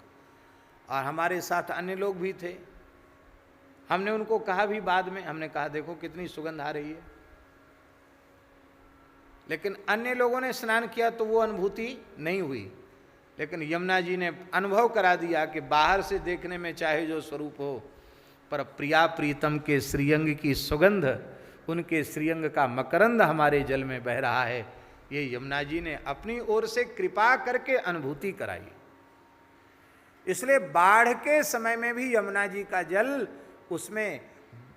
और हमारे साथ अन्य लोग भी थे, हमने उनको कहा भी बाद में, हमने कहा देखो कितनी सुगंध आ रही है। लेकिन अन्य लोगों ने स्नान किया तो वो अनुभूति नहीं हुई, लेकिन यमुना जी ने अनुभव करा दिया कि बाहर से देखने में चाहे जो स्वरूप हो, पर प्रिया प्रीतम के श्रीअंग की सुगंध, उनके श्रीअंग का मकरंद हमारे जल में बह रहा है। ये यमुना जी ने अपनी ओर से कृपा करके अनुभूति कराई। इसलिए बाढ़ के समय में भी यमुना जी का जल, उसमें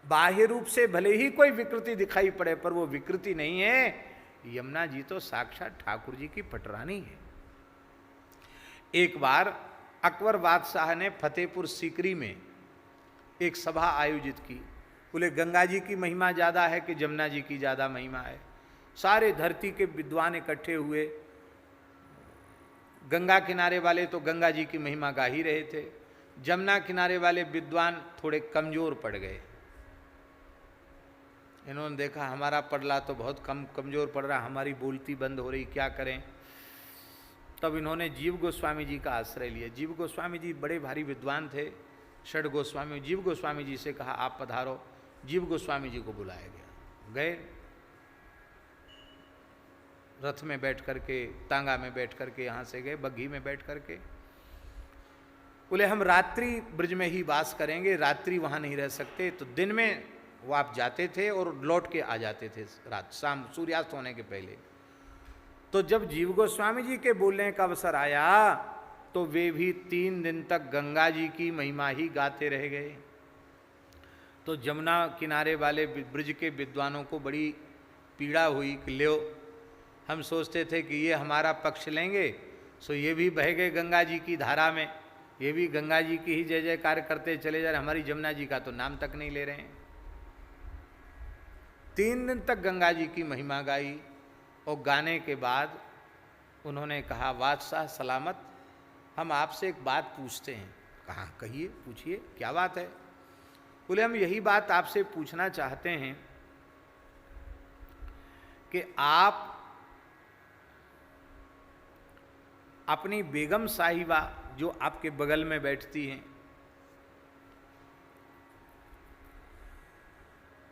बाह्य रूप से भले ही कोई विकृति दिखाई पड़े, पर वो विकृति नहीं है। यमुना जी तो साक्षात ठाकुर जी की पटरानी है। एक बार अकबर बादशाह ने फतेहपुर सीकरी में एक सभा आयोजित की। बोले गंगा जी की महिमा ज़्यादा है कि जमुना जी की ज़्यादा महिमा है। सारे धरती के विद्वान इकट्ठे हुए। गंगा किनारे वाले तो गंगा जी की महिमा गा ही रहे थे, जमुना किनारे वाले विद्वान थोड़े कमजोर पड़ गए। इन्होंने देखा हमारा पड़ला तो बहुत कमजोर पड़ रहा, हमारी बोलती बंद हो रही, क्या करें। तब इन्होंने जीव गोस्वामी जी का आश्रय लिया। जीव गोस्वामी जी बड़े भारी विद्वान थे। षड गोस्वामी जीव गोस्वामी जी से कहा आप पधारो। जीव गोस्वामी जी को बुलाया गया। गए, रथ में बैठ करके, तांगा में बैठ करके यहाँ से गए, बग्घी में बैठ करके। बोले हम रात्रि ब्रज में ही वास करेंगे, रात्रि वहाँ नहीं रह सकते। तो दिन में वो आप जाते थे और लौट के आ जाते थे रात, शाम सूर्यास्त होने के पहले। तो जब जीव गोस्वामी जी के बोलने का अवसर आया तो वे भी 3 दिन तक गंगा जी की महिमा ही गाते रह गए। तो जमुना किनारे वाले ब्रज के विद्वानों को बड़ी पीड़ा हुई कि लो, हम सोचते थे कि ये हमारा पक्ष लेंगे, सो ये भी बह गए गंगा जी की धारा में, ये भी गंगा जी की ही जय जयकार करते चले जा रहे, हमारी जमुना जी का तो नाम तक नहीं ले रहे हैं। 3 दिन तक गंगा जी की महिमा गाई और गाने के बाद उन्होंने कहा बादशाह सलामत, हम आपसे एक बात पूछते हैं। कहा कहिए, पूछिए, क्या बात है। बोले हम यही बात आपसे पूछना चाहते हैं कि आप अपनी बेगम साहिबा जो आपके बगल में बैठती हैं,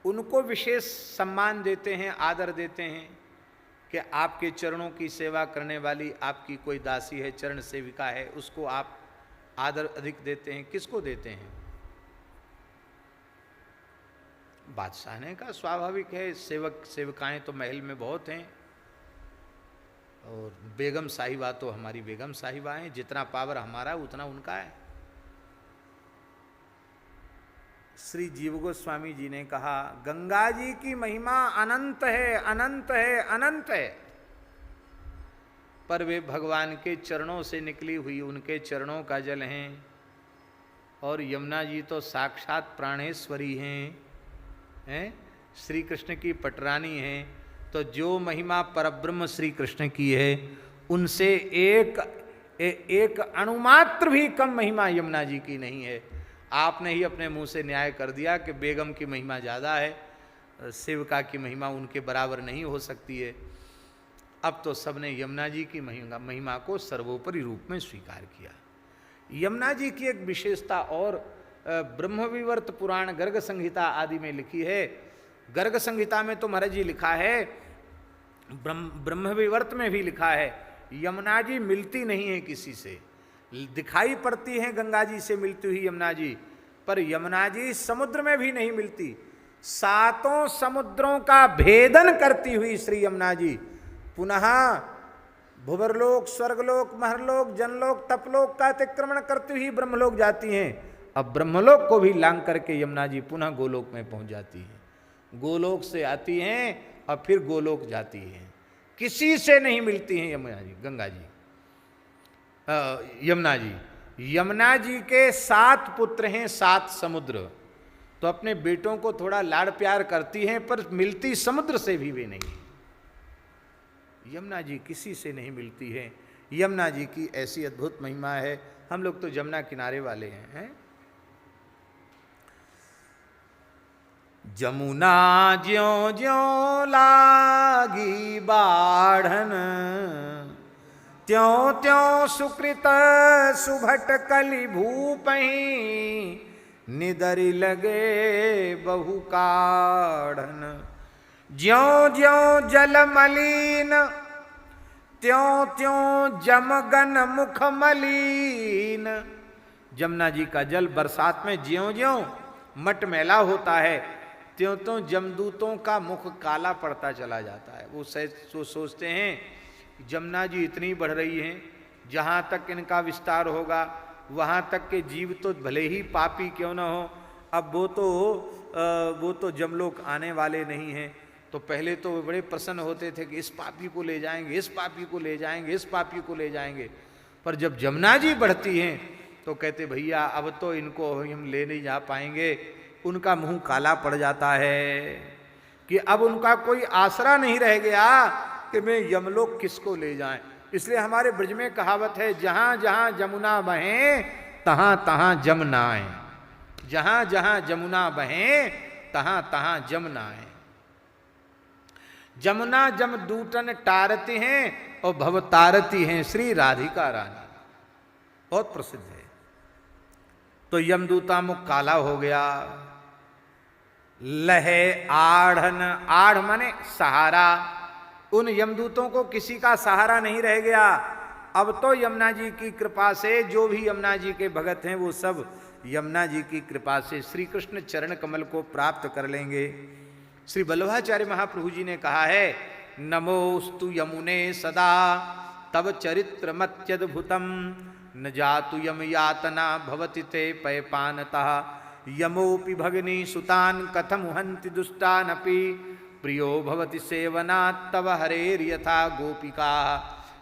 उनको विशेष सम्मान देते हैं, आदर देते हैं कि आपके चरणों की सेवा करने वाली आपकी कोई दासी है, चरण सेविका है, उसको आप आदर अधिक देते हैं, किसको देते हैं। बादशाह ने कहा स्वाभाविक है, सेवक सेविकाएं तो महल में बहुत हैं और बेगम साहिबा तो हमारी बेगम साहिबा हैं, जितना पावर हमारा उतना उनका है। श्री जीव गोस्वामी जी ने कहा गंगा जी की महिमा अनंत है, अनंत है, अनंत है, पर वे भगवान के चरणों से निकली हुई उनके चरणों का जल हैं। और यमुना जी तो साक्षात प्राणेश्वरी हैं, श्री कृष्ण की पटरानी हैं। तो जो महिमा परब्रह्म श्री कृष्ण की है, उनसे एक अणुमात्र भी कम महिमा यमुना जी की नहीं है। आपने ही अपने मुंह से न्याय कर दिया कि बेगम की महिमा ज़्यादा है, सेविका की महिमा उनके बराबर नहीं हो सकती है। अब तो सबने यमुना जी की महिमा को सर्वोपरि रूप में स्वीकार किया। यमुना जी की एक विशेषता और ब्रह्मविवर्त पुराण, गर्ग संहिता आदि में लिखी है। गर्ग संहिता में तो महाराज जी लिखा है, ब्रह्मविवर्त में भी लिखा है, यमुना जी मिलती नहीं है किसी से। दिखाई पड़ती हैं गंगा जी से मिलती हुई यमुना जी, पर यमुना जी समुद्र में भी नहीं मिलती। 7 समुद्रों का भेदन करती हुई श्री यमुना जी पुनः भुवरलोक, स्वर्गलोक, महरलोक, जनलोक, तपलोक का अतिक्रमण करती हुई ब्रह्मलोक जाती हैं। अब ब्रह्मलोक को भी लांग करके यमुना जी पुनः गोलोक में पहुंच जाती हैं। गोलोक से आती हैं और फिर गोलोक जाती हैं। किसी से नहीं मिलती हैं यमुना जी, गंगा जी, यमुना जी। यमुना जी के 7 पुत्र हैं, 7 समुद्र, तो अपने बेटों को थोड़ा लाड़ प्यार करती हैं, पर मिलती समुद्र से भी वे नहीं। यमुना जी किसी से नहीं मिलती है। यमुना जी की ऐसी अद्भुत महिमा है। हम लोग तो जमुना किनारे वाले हैं। जमुना ज्यों ज्यों लागी बाढ़न, त्यों त्यों सुकृत सुभट कलि भूपहि, निदरि लगे बहु काढ़न। ज्यों ज्यों जल मलिन, त्यों त्यों जमगन मुख मलिन। जमुना जी का जल बरसात में ज्यों ज्यों मटमैला होता है, त्यों त्यों जमदूतों का मुख काला पड़ता चला जाता है। वो सोचते हैं जमुना जी इतनी बढ़ रही हैं, जहाँ तक इनका विस्तार होगा वहाँ तक के जीव तो भले ही पापी क्यों न हो, अब वो तो जमलोक आने वाले नहीं हैं। तो पहले तो वे बड़े प्रसन्न होते थे कि इस पापी को ले जाएंगे, इस पापी को ले जाएंगे, इस पापी को ले जाएंगे। पर जब जमुना जी बढ़ती हैं तो कहते भैया अब तो इनको हम ले नहीं जा पाएंगे। उनका मुंह काला पड़ जाता है कि अब उनका कोई आसरा नहीं रह गया कि मैं यमलोक किसको ले जाएं। इसलिए हमारे ब्रज में कहावत है, जहाँ जहाँ जमुना बहें तहां तहां जमुनाएं, जहां जहां जमुना बहे तहां तहां जमुनाएं। जमुना जमदूतन टारती हैं और भव तारती हैं श्री राधिका रानी, बहुत प्रसिद्ध है। तो यमदूता मुख काला हो गया। लहे आढ़न, आढ़ माने सहारा, उन यमदूतों को किसी का सहारा नहीं रह गया। अब तो यमुना जी की कृपा से जो भी यमुना जी के भगत हैं वो सब यमुना जी की कृपा से श्री कृष्ण चरण कमल को प्राप्त कर लेंगे। श्री वल्लभाचार्य महाप्रभु जी ने कहा है, नमोस्तु यमुने सदा तब चरित्र मत्यद्भुतम, न जातु यम यातना भवति ते पयपानतः, यमोपि भगिनी सुतान कथम हन्ति दुष्टानपि, प्रियो भवति सेवनात् तव हरेर यथा गोपिका।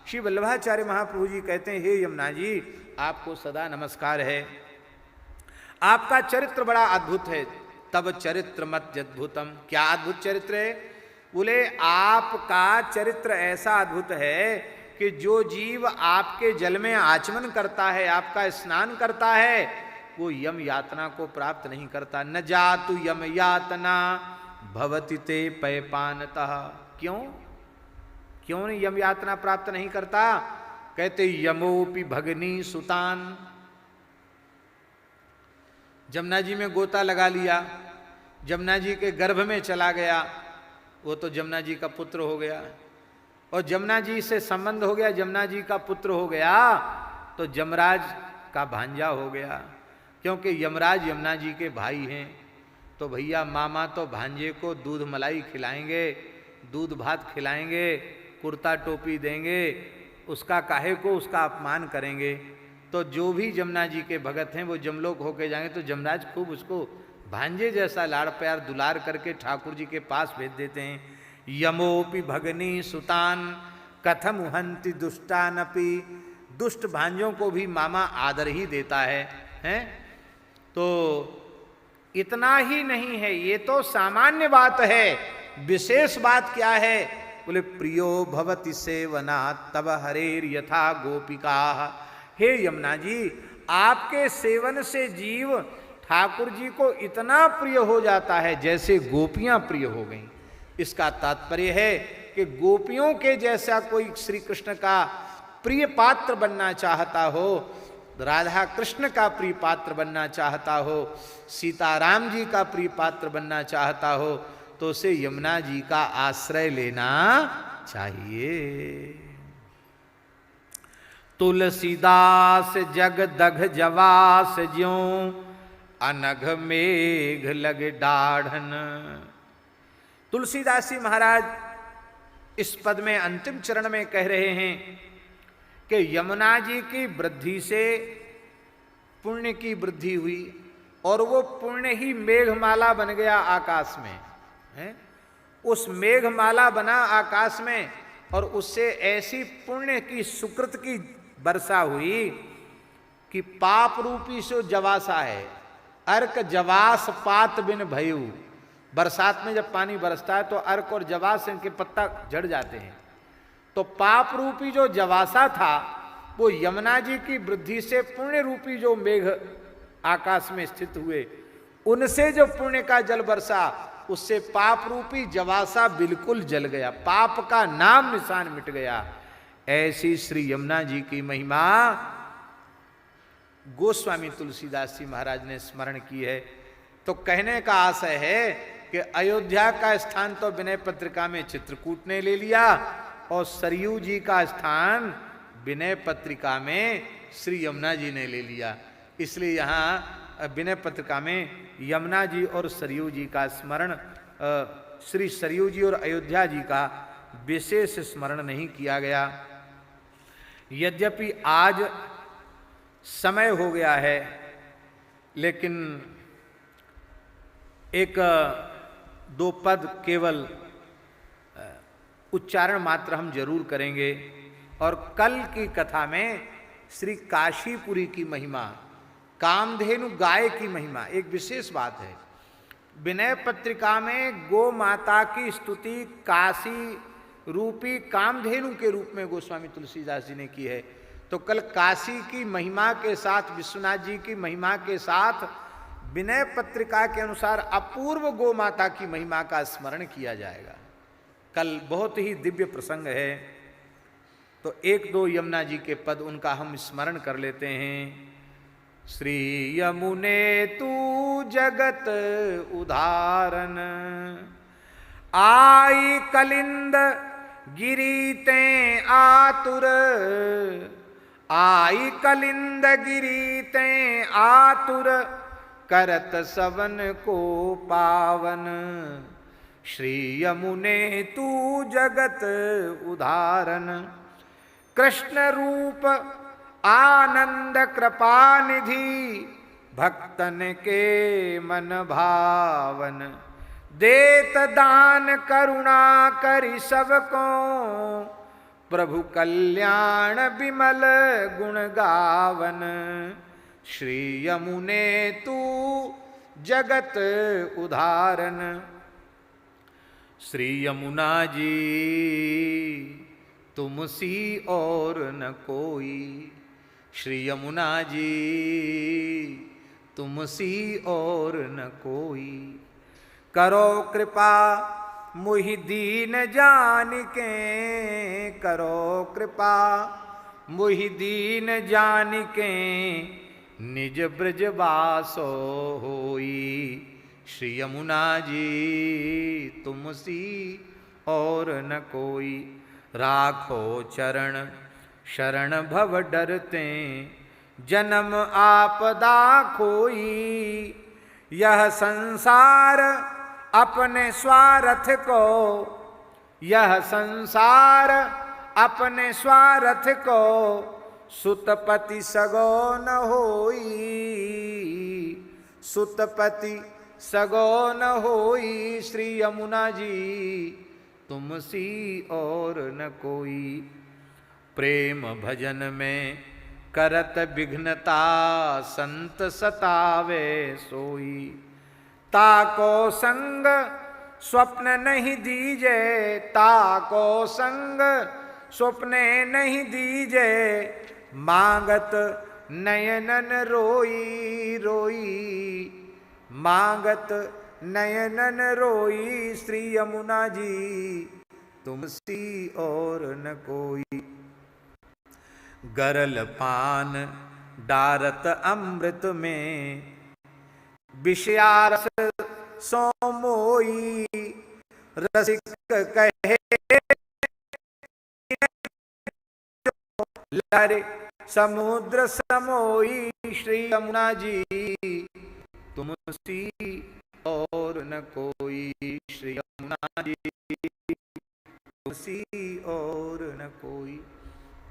श्री वल्लभाचार्य महाप्रभु जी कहते हैं, हे यमुना जी आपको सदा नमस्कार है, आपका चरित्र बड़ा अद्भुत है। तब चरित्र मत्यद्भुतम, क्या अद्भुत चरित्र है? बोले आपका चरित्र ऐसा अद्भुत है कि जो जीव आपके जल में आचमन करता है, आपका स्नान करता है, वो यम यातना को प्राप्त नहीं करता। न जातु यम यातना भवति ते पयपानतः। क्यों क्यों नहीं यम यातना प्राप्त नहीं करता? कहते यमोपि भगनी सुतान, जमुना जी में गोता लगा लिया, जमुना जी के गर्भ में चला गया, वो तो जमुना जी का पुत्र हो गया, और जमुना जी से संबंध हो गया, जमुना जी का पुत्र हो गया, तो यमराज का भांजा हो गया। क्योंकि यमराज यमुना जी के भाई हैं, तो भैया मामा तो भांजे को दूध मलाई खिलाएंगे, दूध भात खिलाएंगे, कुर्ता टोपी देंगे, उसका काहे को उसका अपमान करेंगे। तो जो भी जमुना जी के भगत हैं वो जमलोक होके जाएंगे, तो यमराज खूब उसको भांजे जैसा लाड़ प्यार दुलार करके ठाकुर जी के पास भेज देते हैं। यमोपि भगनी सुतान कथम हन्ति दुष्टानपि, दुष्ट भांजों को भी मामा आदर ही देता है, हैं? तो इतना ही नहीं है, ये तो सामान्य बात है, विशेष बात क्या है? बोले प्रियो भवति सेवना तब हरेर यथा गोपिका। हे यमुना जी आपके सेवन से जीव ठाकुर जी को इतना प्रिय हो जाता है जैसे गोपियां प्रिय हो गईं। इसका तात्पर्य है कि गोपियों के जैसा कोई श्री कृष्ण का प्रिय पात्र बनना चाहता हो, राधा कृष्ण का प्रिय पात्र बनना चाहता हो, सीताराम जी का प्रिय पात्र बनना चाहता हो, तो उसे यमुना जी का आश्रय लेना चाहिए। तुलसीदास जग दघ जवास ज्यों, अनघ मेघ लग डाढ़न। तुलसीदास जी महाराज इस पद में अंतिम चरण में कह रहे हैं कि यमुना जी की वृद्धि से पुण्य की वृद्धि हुई, और वो पुण्य ही मेघमाला बन गया आकाश में, है? उस मेघमाला बना आकाश में, और उससे ऐसी पुण्य की सुकृत की वर्षा हुई कि पाप रूपी सो जवासा है, अर्क जवास पात बिन भयु। बरसात में जब पानी बरसता है तो अर्क और जवास इनके पत्ता झड़ जाते हैं, तो पाप रूपी जो जवासा था वो यमुना जी की वृद्धि से पुण्य रूपी जो मेघ आकाश में स्थित हुए, उनसे जो पुण्य का जल बरसा, उससे पाप रूपी जवासा बिल्कुल जल गया, पाप का नाम निशान मिट गया। ऐसी श्री यमुना जी की महिमा गोस्वामी तुलसीदास जी महाराज ने स्मरण की है। तो कहने का आशय है कि अयोध्या का स्थान तो विनय पत्रिका में चित्रकूट ने ले लिया, और सरयू जी का स्थान विनय पत्रिका में श्री यमुना जी ने ले लिया। इसलिए यहाँ विनय पत्रिका में यमुना जी और सरयू जी का स्मरण, श्री सरयू जी और अयोध्या जी का विशेष स्मरण नहीं किया गया। यद्यपि आज समय हो गया है, लेकिन एक दो पद केवल उच्चारण मात्र हम जरूर करेंगे। और कल की कथा में श्री काशीपुरी की महिमा, कामधेनु गाय की महिमा एक विशेष बात है। विनय पत्रिका में गो माता की स्तुति काशी रूपी कामधेनु के रूप में गोस्वामी तुलसीदास जी ने की है। तो कल काशी की महिमा के साथ, विश्वनाथ जी की महिमा के साथ विनय पत्रिका के अनुसार अपूर्व गो माता की महिमा का स्मरण किया जाएगा। कल बहुत ही दिव्य प्रसंग है, तो एक दो यमुना जी के पद उनका हम स्मरण कर लेते हैं। श्री यमुने तू जगत उदाहरण, आई कलिंद गिरी ते आतुर, आई कलिंद गिरी ते आतुर, करत सवन को पावन। श्री यमुने तू जगत उदाहरण, कृष्ण रूप आनंद कृपा निधि, भक्तन के मन भावन। देत दान करुणा करि सबको, प्रभु कल्याण विमल गुण गावन। श्री यमुने तू जगत उदाहरण। श्री यमुना जी तुम सी और न कोई, श्री यमुना जी तुम सी और न कोई। करो कृपा मुहि दीन जान के, करो कृपा मुहि दीन जान के, निज ब्रज वासो होई। श्री यमुना जी तुम सी और न कोई। राखो चरण शरण भव डरते, जन्म आपदा कोई। यह संसार अपने स्वार्थ को, यह संसार अपने स्वार्थ को, सुतपति सगो न होई। सुतपति सगो न होई। श्री यमुना जी तुम सी और न कोई। प्रेम भजन में करत विघ्नता, संत सतावे सोई। ताको संग स्वप्न नहीं दीजे, ताको संग स्वप्ने नहीं दीजे, मांगत नयनन रोई रोई, मांगत नयनन रोई। श्री यमुना जी तुम सी और न कोई। गरल पान डारत अमृत में, विषयारस सोमोई। रसिक कहे लहरे समुद्र समोई। श्री यमुना जी तुम सी और न कोई। श्री यमुना जी तुम सी और न कोई।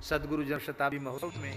सदगुरु जन शताब्दी महोत्सव में